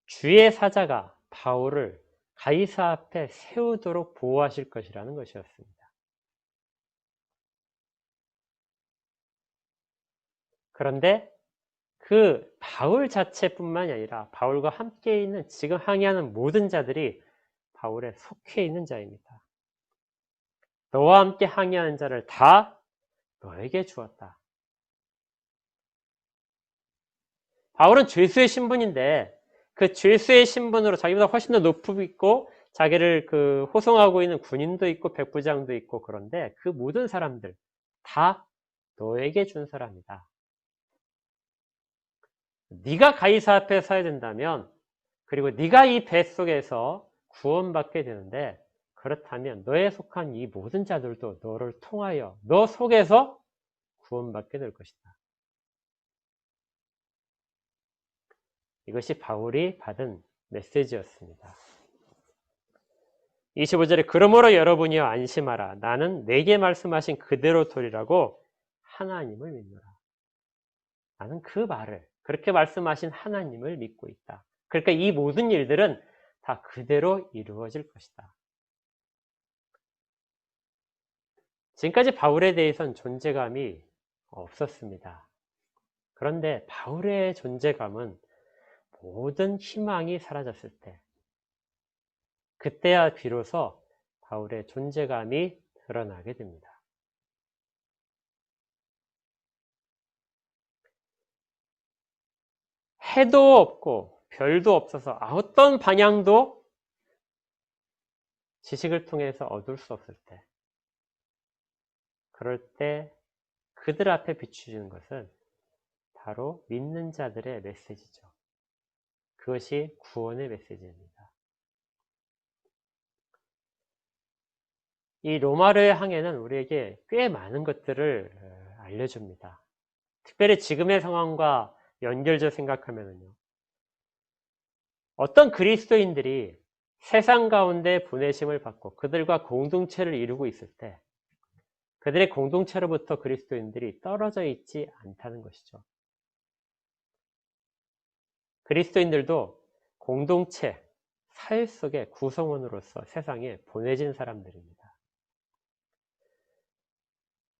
주의 사자가 바울을 가이사 앞에 세우도록 보호하실 것이라는 것이었습니다. 그런데 그 바울 자체뿐만이 아니라 바울과 함께 있는 지금 항의하는 모든 자들이 바울에 속해 있는 자입니다. 너와 함께 항의하는 자를 다 너에게 주었다. 바울은 죄수의 신분인데 그 죄수의 신분으로 자기보다 훨씬 더 높이 있고 자기를 호송하고 있는 군인도 있고 백부장도 있고 그런데 그 모든 사람들 다 너에게 준 사람이다. 네가 가이사 앞에 서야 된다면 그리고 네가 이 뱃속에서 구원받게 되는데 그렇다면 너에 속한 이 모든 자들도 너를 통하여 너 속에서 구원받게 될 것이다. 이것이 바울이 받은 메시지였습니다. 25절에 그러므로 여러분이여 안심하라. 나는 내게 말씀하신 그대로 되리라고 하나님을 믿노라. 나는 그 말을 그렇게 말씀하신 하나님을 믿고 있다. 그러니까 이 모든 일들은 다 그대로 이루어질 것이다. 지금까지 바울에 대해서는 존재감이 없었습니다. 그런데 바울의 존재감은 모든 희망이 사라졌을 때 그때야 비로소 바울의 존재감이 드러나게 됩니다. 해도 없고 별도 없어서 어떤 방향도 지식을 통해서 얻을 수 없을 때 그럴 때 그들 앞에 비추는 것은 바로 믿는 자들의 메시지죠. 그것이 구원의 메시지입니다. 이 로마르의 항해는 우리에게 꽤 많은 것들을 알려줍니다. 특별히 지금의 상황과 연결져 생각하면요. 어떤 그리스도인들이 세상 가운데 보내심을 받고 그들과 공동체를 이루고 있을 때 그들의 공동체로부터 그리스도인들이 떨어져 있지 않다는 것이죠. 그리스도인들도 공동체, 사회 속의 구성원으로서 세상에 보내진 사람들입니다.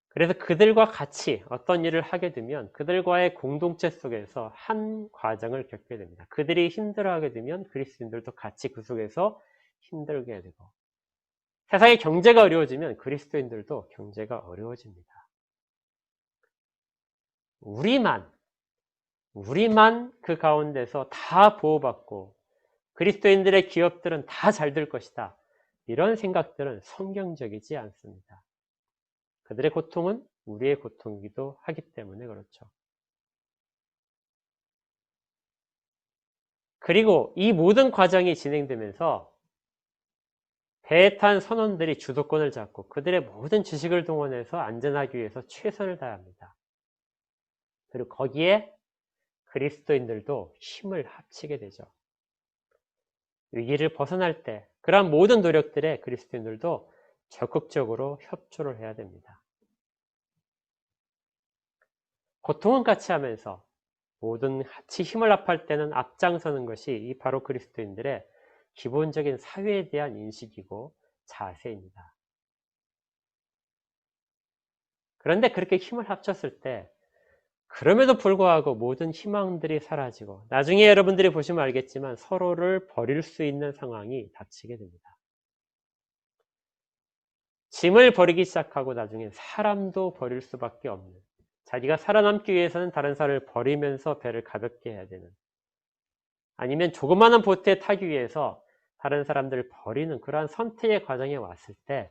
그래서 그들과 같이 어떤 일을 하게 되면 그들과의 공동체 속에서 한 과정을 겪게 됩니다. 그들이 힘들어하게 되면 그리스도인들도 같이 그 속에서 힘들게 되고 세상의 경제가 어려워지면 그리스도인들도 경제가 어려워집니다. 우리만 그 가운데서 다 보호받고 그리스도인들의 기업들은 다 잘 될 것이다. 이런 생각들은 성경적이지 않습니다. 그들의 고통은 우리의 고통이기도 하기 때문에 그렇죠. 그리고 이 모든 과정이 진행되면서 배에 탄 선원들이 주도권을 잡고 그들의 모든 지식을 동원해서 안전하기 위해서 최선을 다합니다. 그리고 거기에 그리스도인들도 힘을 합치게 되죠. 위기를 벗어날 때 그러한 모든 노력들에 그리스도인들도 적극적으로 협조를 해야 됩니다. 고통은 같이 하면서 모든 같이 힘을 합할 때는 앞장서는 것이 이 바로 그리스도인들의 기본적인 사회에 대한 인식이고 자세입니다. 그런데 그렇게 힘을 합쳤을 때 그럼에도 불구하고 모든 희망들이 사라지고 나중에 여러분들이 보시면 알겠지만 서로를 버릴 수 있는 상황이 닥치게 됩니다. 짐을 버리기 시작하고 나중에 사람도 버릴 수밖에 없는 자기가 살아남기 위해서는 다른 사람을 버리면서 배를 가볍게 해야 되는, 아니면 조그마한 보트에 타기 위해서 다른 사람들을 버리는 그러한 선택의 과정에 왔을 때,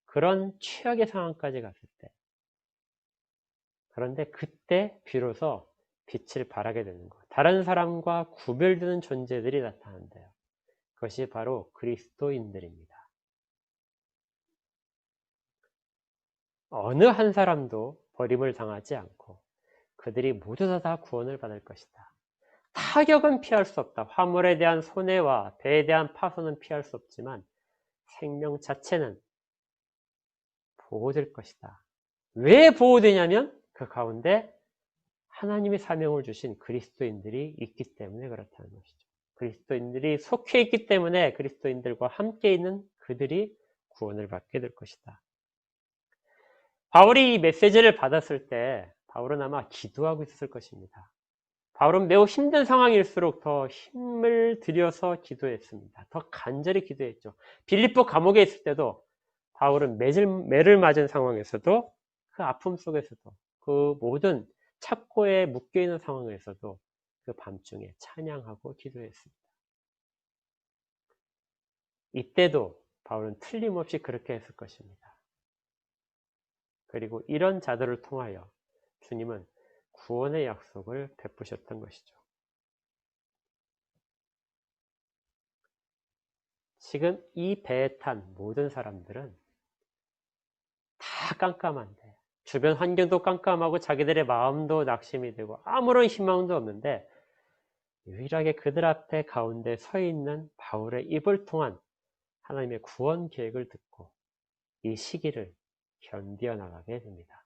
그런 최악의 상황까지 갔을 때, 그런데 그때 비로소 빛을 발하게 되는 것, 다른 사람과 구별되는 존재들이 나타난대요. 그것이 바로 그리스도인들입니다. 어느 한 사람도 버림을 당하지 않고 그들이 모두 다 구원을 받을 것이다. 타격은 피할 수 없다. 화물에 대한 손해와 배에 대한 파손은 피할 수 없지만 생명 자체는 보호될 것이다. 왜 보호되냐면 그 가운데 하나님의 사명을 주신 그리스도인들이 있기 때문에 그렇다는 것이죠. 그리스도인들이 속해 있기 때문에 그리스도인들과 함께 있는 그들이 구원을 받게 될 것이다. 바울이 이 메시지를 받았을 때 바울은 아마 기도하고 있었을 것입니다. 바울은 매우 힘든 상황일수록 더 힘을 들여서 기도했습니다. 더 간절히 기도했죠. 빌립보 감옥에 있을 때도 바울은 매를 맞은 상황에서도, 그 아픔 속에서도, 그 모든 착고에 묶여있는 상황에서도 그 밤중에 찬양하고 기도했습니다. 이때도 바울은 틀림없이 그렇게 했을 것입니다. 그리고 이런 자들을 통하여 주님은 구원의 약속을 베푸셨던 것이죠. 지금 이 배에 탄 모든 사람들은 다 깜깜한데, 주변 환경도 깜깜하고 자기들의 마음도 낙심이 되고 아무런 희망도 없는데, 유일하게 그들 앞에 가운데 서 있는 바울의 입을 통한 하나님의 구원 계획을 듣고 이 시기를 견디어 나가게 됩니다.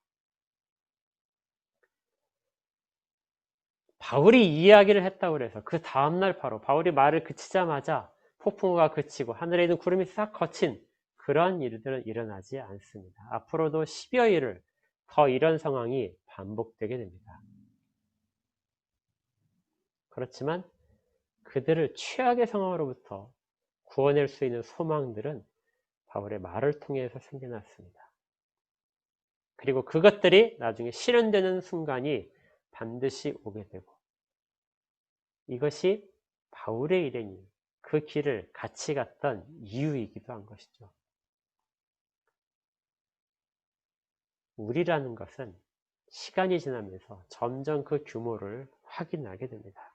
바울이 이야기를 했다고 해서 그 다음날 바로 바울이 말을 그치자마자 폭풍우가 그치고 하늘에 있는 구름이 싹 거친 그런 일들은 일어나지 않습니다. 앞으로도 10여일을 더 이런 상황이 반복되게 됩니다. 그렇지만 그들을 최악의 상황으로부터 구원할 수 있는 소망들은 바울의 말을 통해서 생겨났습니다. 그리고 그것들이 나중에 실현되는 순간이 반드시 오게 되고, 이것이 바울의 일행이 그 길을 같이 갔던 이유이기도 한 것이죠. 우리라는 것은 시간이 지나면서 점점 그 규모를 확인하게 됩니다.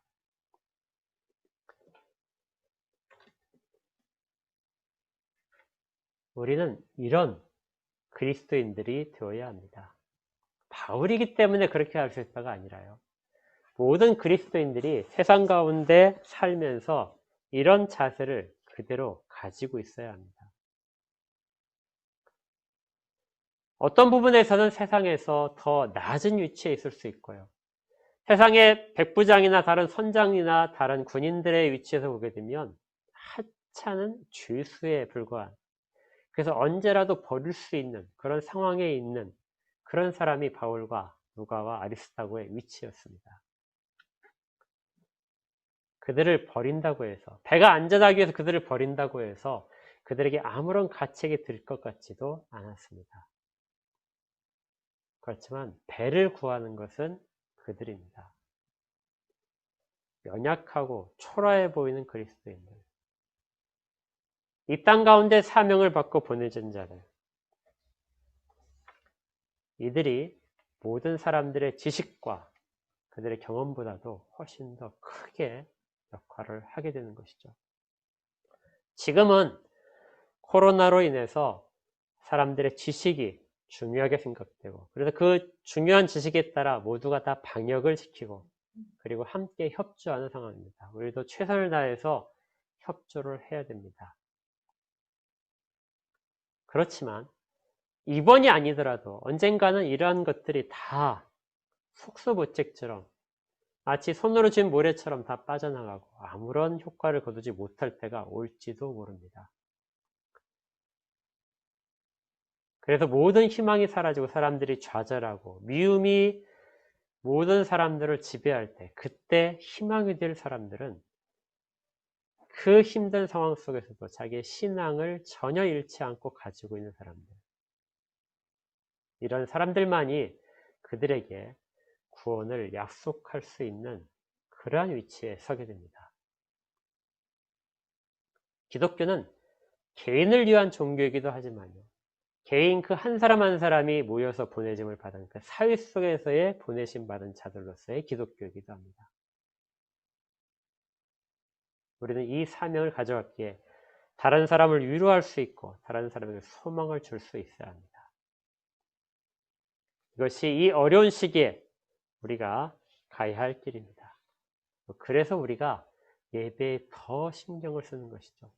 우리는 이런 그리스도인들이 되어야 합니다. 바울이기 때문에 그렇게 할 수 있다가 아니라요. 모든 그리스도인들이 세상 가운데 살면서 이런 자세를 그대로 가지고 있어야 합니다. 어떤 부분에서는 세상에서 더 낮은 위치에 있을 수 있고요. 세상의 백부장이나 다른 선장이나 다른 군인들의 위치에서 보게 되면 하찮은 죄수에 불과한, 그래서 언제라도 버릴 수 있는 그런 상황에 있는 그런 사람이 바울과 누가와 아리스타고의 위치였습니다. 그들을 버린다고 해서, 배가 안전하기 위해서 그들을 버린다고 해서 그들에게 아무런 가책이 들 것 같지도 않았습니다. 그렇지만 배를 구하는 것은 그들입니다. 연약하고 초라해 보이는 그리스도인들, 이 땅 가운데 사명을 받고 보내진 자들, 이들이 모든 사람들의 지식과 그들의 경험보다도 훨씬 더 크게 역할을 하게 되는 것이죠. 지금은 코로나로 인해서 사람들의 지식이 중요하게 생각되고, 그래서 그 중요한 지식에 따라 모두가 다 방역을 지키고 그리고 함께 협조하는 상황입니다. 우리도 최선을 다해서 협조를 해야 됩니다. 그렇지만 이번이 아니더라도 언젠가는 이러한 것들이 다 속수무책처럼 마치 손으로 쥔 모래처럼 다 빠져나가고 아무런 효과를 거두지 못할 때가 올지도 모릅니다. 그래서 모든 희망이 사라지고 사람들이 좌절하고 미움이 모든 사람들을 지배할 때, 그때 희망이 될 사람들은 그 힘든 상황 속에서도 자기의 신앙을 전혀 잃지 않고 가지고 있는 사람들, 이런 사람들만이 그들에게 구원을 약속할 수 있는 그러한 위치에 서게 됩니다. 기독교는 개인을 위한 종교이기도 하지만요. 개인 그 한 사람 한 사람이 모여서 보내심을 받은 그 사회 속에서의 보내심 받은 자들로서의 기독교이기도 합니다. 우리는 이 사명을 가져왔기에 다른 사람을 위로할 수 있고 다른 사람에게 소망을 줄 수 있어야 합니다. 이것이 이 어려운 시기에 우리가 가야 할 길입니다. 그래서 우리가 예배에 더 신경을 쓰는 것이죠.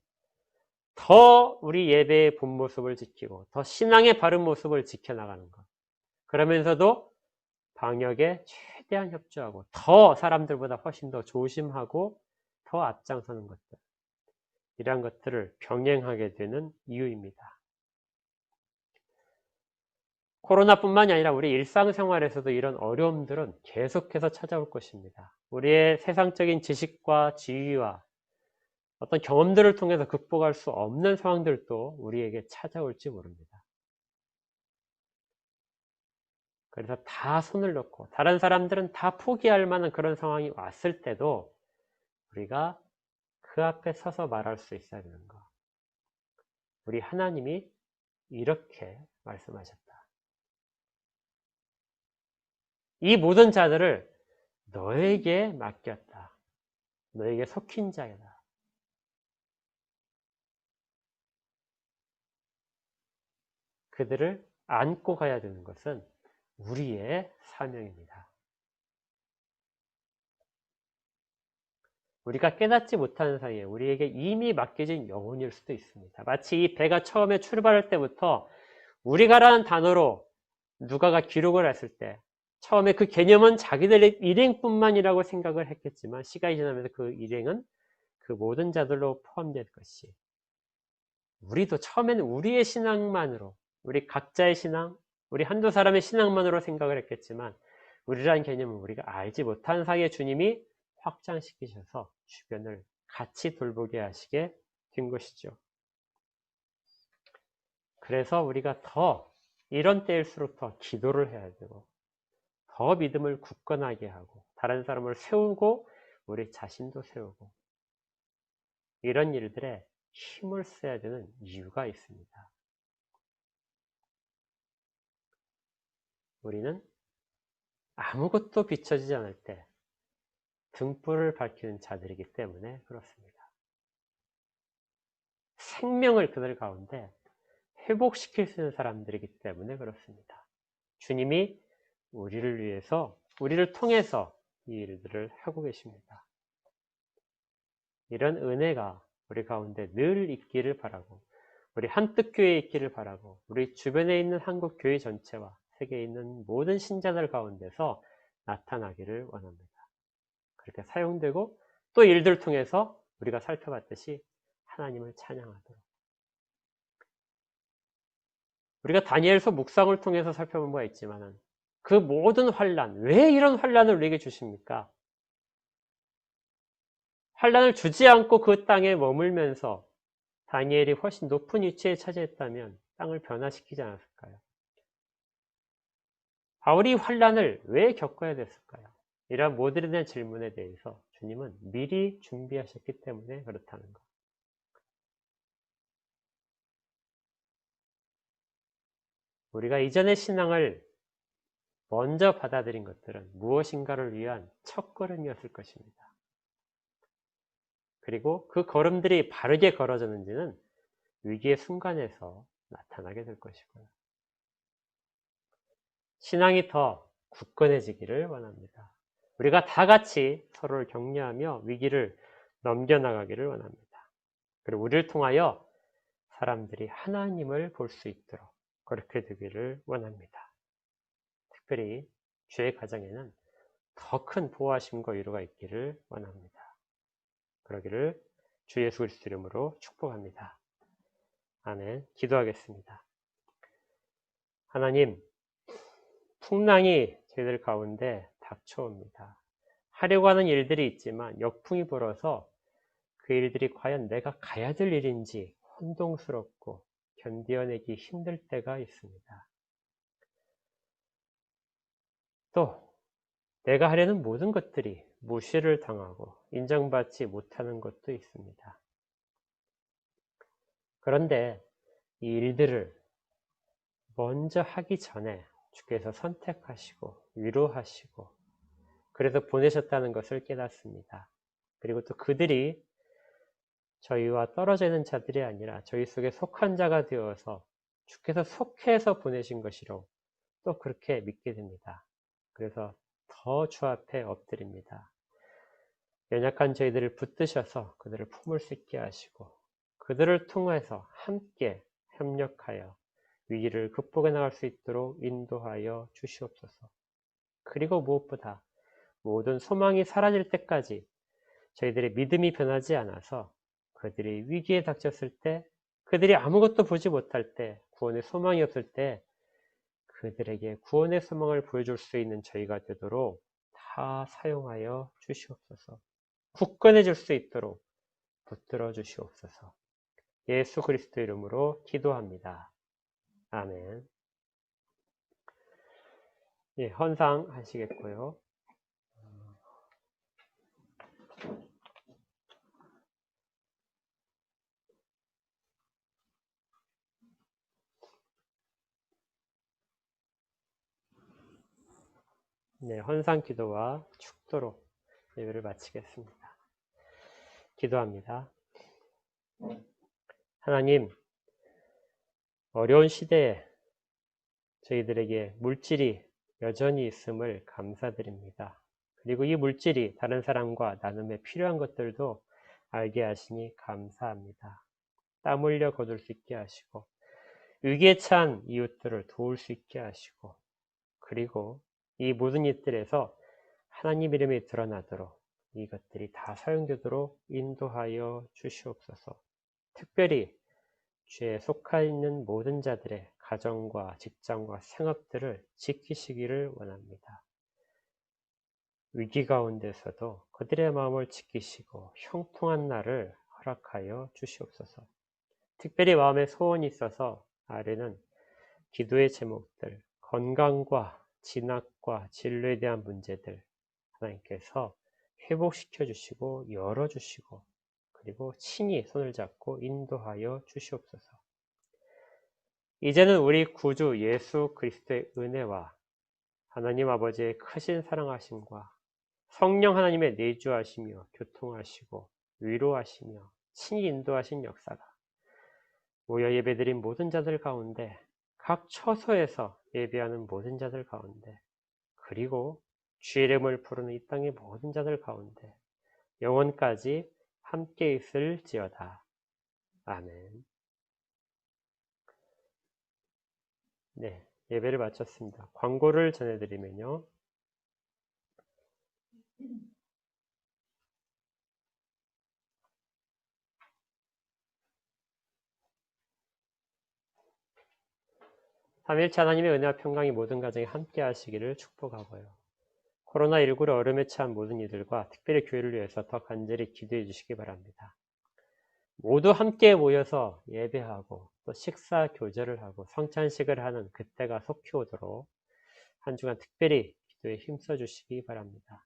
더 우리 예배의 본 모습을 지키고 더 신앙의 바른 모습을 지켜나가는 것. 그러면서도 방역에 최대한 협조하고 더 사람들보다 훨씬 더 조심하고 더 앞장서는 것들. 이러한 것들을 병행하게 되는 이유입니다. 코로나뿐만이 아니라 우리 일상생활에서도 이런 어려움들은 계속해서 찾아올 것입니다. 우리의 세상적인 지식과 지위와 어떤 경험들을 통해서 극복할 수 없는 상황들도 우리에게 찾아올지 모릅니다. 그래서 다 손을 놓고 다른 사람들은 다 포기할 만한 그런 상황이 왔을 때도 우리가 그 앞에 서서 말할 수 있어야 되는 거. 우리 하나님이 이렇게 말씀하셨다. 이 모든 자들을 너에게 맡겼다. 너에게 속힌 자이다. 그들을 안고 가야 되는 것은 우리의 사명입니다. 우리가 깨닫지 못하는 사이에 우리에게 이미 맡겨진 영혼일 수도 있습니다. 마치 이 배가 처음에 출발할 때부터 우리가라는 단어로 누가가 기록을 했을 때 처음에 그 개념은 자기들의 일행뿐만이라고 생각을 했겠지만 시간이 지나면서 그 일행은 그 모든 자들로 포함될 것이 우리도 처음에는 우리의 신앙만으로 우리 각자의 신앙, 우리 한두 사람의 신앙만으로 생각을 했겠지만 우리라는 개념은 우리가 알지 못한 사이에 주님이 확장시키셔서 주변을 같이 돌보게 하시게 된 것이죠. 그래서 우리가 더 이런 때일수록 더 기도를 해야 되고 더 믿음을 굳건하게 하고 다른 사람을 세우고 우리 자신도 세우고 이런 일들에 힘을 써야 되는 이유가 있습니다. 우리는 아무것도 비춰지지 않을 때 등불을 밝히는 자들이기 때문에 그렇습니다. 생명을 그들 가운데 회복시킬 수 있는 사람들이기 때문에 그렇습니다. 주님이 우리를 위해서, 우리를 통해서 이 일들을 하고 계십니다. 이런 은혜가 우리 가운데 늘 있기를 바라고, 우리 한뜻교회에 있기를 바라고, 우리 주변에 있는 한국교회 전체와 세계에 있는 모든 신자들 가운데서 나타나기를 원합니다. 그렇게 사용되고 또 일들을 통해서 우리가 살펴봤듯이 하나님을 찬양하도록. 우리가 다니엘서 묵상을 통해서 살펴본 바가 있지만 그 모든 환난, 왜 이런 환난을 우리에게 주십니까? 환난을 주지 않고 그 땅에 머물면서 다니엘이 훨씬 높은 위치에 차지했다면 땅을 변화시키지 않았을까요? 바울이 환난을 왜 겪어야 됐을까요? 이러한 모든 대한 질문에 대해서 주님은 미리 준비하셨기 때문에 그렇다는 것. 우리가 이전의 신앙을 먼저 받아들인 것들은 무엇인가를 위한 첫걸음이었을 것입니다. 그리고 그 걸음들이 바르게 걸어졌는지는 위기의 순간에서 나타나게 될 것이고요. 신앙이 더 굳건해지기를 원합니다. 우리가 다 같이 서로를 격려하며 위기를 넘겨나가기를 원합니다. 그리고 우리를 통하여 사람들이 하나님을 볼 수 있도록 그렇게 되기를 원합니다. 특별히 주의 가정에는 더 큰 보호하심과 위로가 있기를 원합니다. 그러기를 주 예수 그리스도 이름으로 축복합니다. 아멘. 기도하겠습니다. 하나님, 풍랑이 저희들 가운데 닥쳐옵니다. 하려고 하는 일들이 있지만 역풍이 불어서 그 일들이 과연 내가 가야 될 일인지 혼동스럽고 견뎌내기 힘들 때가 있습니다. 또 내가 하려는 모든 것들이 무시를 당하고 인정받지 못하는 것도 있습니다. 그런데 이 일들을 먼저 하기 전에 주께서 선택하시고 위로하시고 그래서 보내셨다는 것을 깨닫습니다. 그리고 또 그들이 저희와 떨어져 있는 자들이 아니라 저희 속에 속한 자가 되어서 주께서 속해서 보내신 것이로 또 그렇게 믿게 됩니다. 그래서 더 주 앞에 엎드립니다. 연약한 저희들을 붙드셔서 그들을 품을 수 있게 하시고 그들을 통해서 함께 협력하여 위기를 극복해 나갈 수 있도록 인도하여 주시옵소서. 그리고 무엇보다 모든 소망이 사라질 때까지 저희들의 믿음이 변하지 않아서 그들이 위기에 닥쳤을 때, 그들이 아무것도 보지 못할 때, 구원의 소망이 없을 때 그들에게 구원의 소망을 보여줄 수 있는 저희가 되도록 다 사용하여 주시옵소서. 굳건해 줄 수 있도록 붙들어 주시옵소서. 예수 그리스도 이름으로 기도합니다. 아멘. 예, 헌상 하시겠고요. 네, 헌상 기도와 축도로 예배를 마치겠습니다. 기도합니다. 하나님, 어려운 시대에 저희들에게 물질이 여전히 있음을 감사드립니다. 그리고 이 물질이 다른 사람과 나눔에 필요한 것들도 알게 하시니 감사합니다. 땀 흘려 거둘 수 있게 하시고 위기에 처한 이웃들을 도울 수 있게 하시고 그리고 이 모든 일들에서 하나님 이름이 드러나도록 이것들이 다 사용되도록 인도하여 주시옵소서. 특별히 죄에 속하 있는 모든 자들의 가정과 직장과 생업들을 지키시기를 원합니다. 위기 가운데서도 그들의 마음을 지키시고 형통한 날을 허락하여 주시옵소서. 특별히 마음에 소원이 있어서 아래는 기도의 제목들, 건강과 진학과 진로에 대한 문제들 하나님께서 회복시켜 주시고 열어주시고 그리고 친히 손을 잡고 인도하여 주시옵소서. 이제는 우리 구주 예수 그리스도의 은혜와 하나님 아버지의 크신 사랑하심과 성령 하나님의 내주하시며 교통하시고 위로하시며 친히 인도하신 역사가 모여 예배드린 모든 자들 가운데 각 처소에서 예배하는 모든 자들 가운데 그리고 주의 이름을 부르는 이 땅의 모든 자들 가운데 영원까지 함께 있을지어다. 아멘. 네, 예배를 마쳤습니다. 광고를 전해드리면요. 삼일째 하나님의 은혜와 평강이 모든 가정에 함께 하시기를 축복하고요. 코로나19로 어려움에 처한 모든 이들과 특별히 교회를 위해서 더 간절히 기도해 주시기 바랍니다. 모두 함께 모여서 예배하고 또 식사 교제를 하고 성찬식을 하는 그때가 속히 오도록 한 주간 특별히 기도에 힘써 주시기 바랍니다.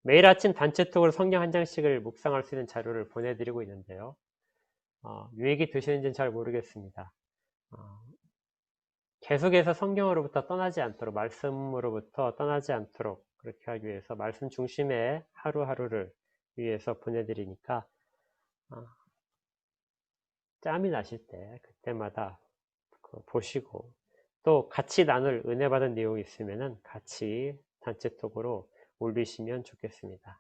매일 아침 단체톡으로 성경 한 장씩을 묵상할 수 있는 자료를 보내드리고 있는데요. 유익이 되시는지는 잘 모르겠습니다. 계속해서 성경으로부터 떠나지 않도록, 말씀으로부터 떠나지 않도록 그렇게 하기 위해서 말씀 중심의 하루하루를 위해서 보내드리니까 짬이 나실 때 그때마다 보시고 또 같이 나눌 은혜 받은 내용이 있으면 같이 단체톡으로 올리시면 좋겠습니다.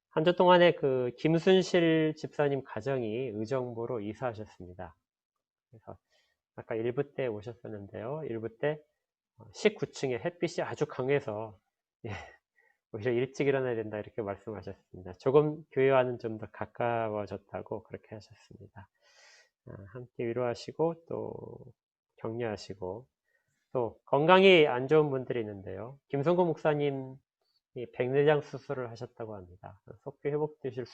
한 주 동안에 그 김순실 집사님 가정이 의정부로 이사하셨습니다. 그래서 아까 1부 때 오셨었는데요. 1부 때 19층에 햇빛이 아주 강해서 오히려 일찍 일어나야 된다 이렇게 말씀하셨습니다. 조금 교회와는 좀 더 가까워졌다고 그렇게 하셨습니다. 함께 위로하시고 또 격려하시고 또 건강이 안 좋은 분들이 있는데요. 김성구 목사님 백내장 수술을 하셨다고 합니다. 속히 회복되실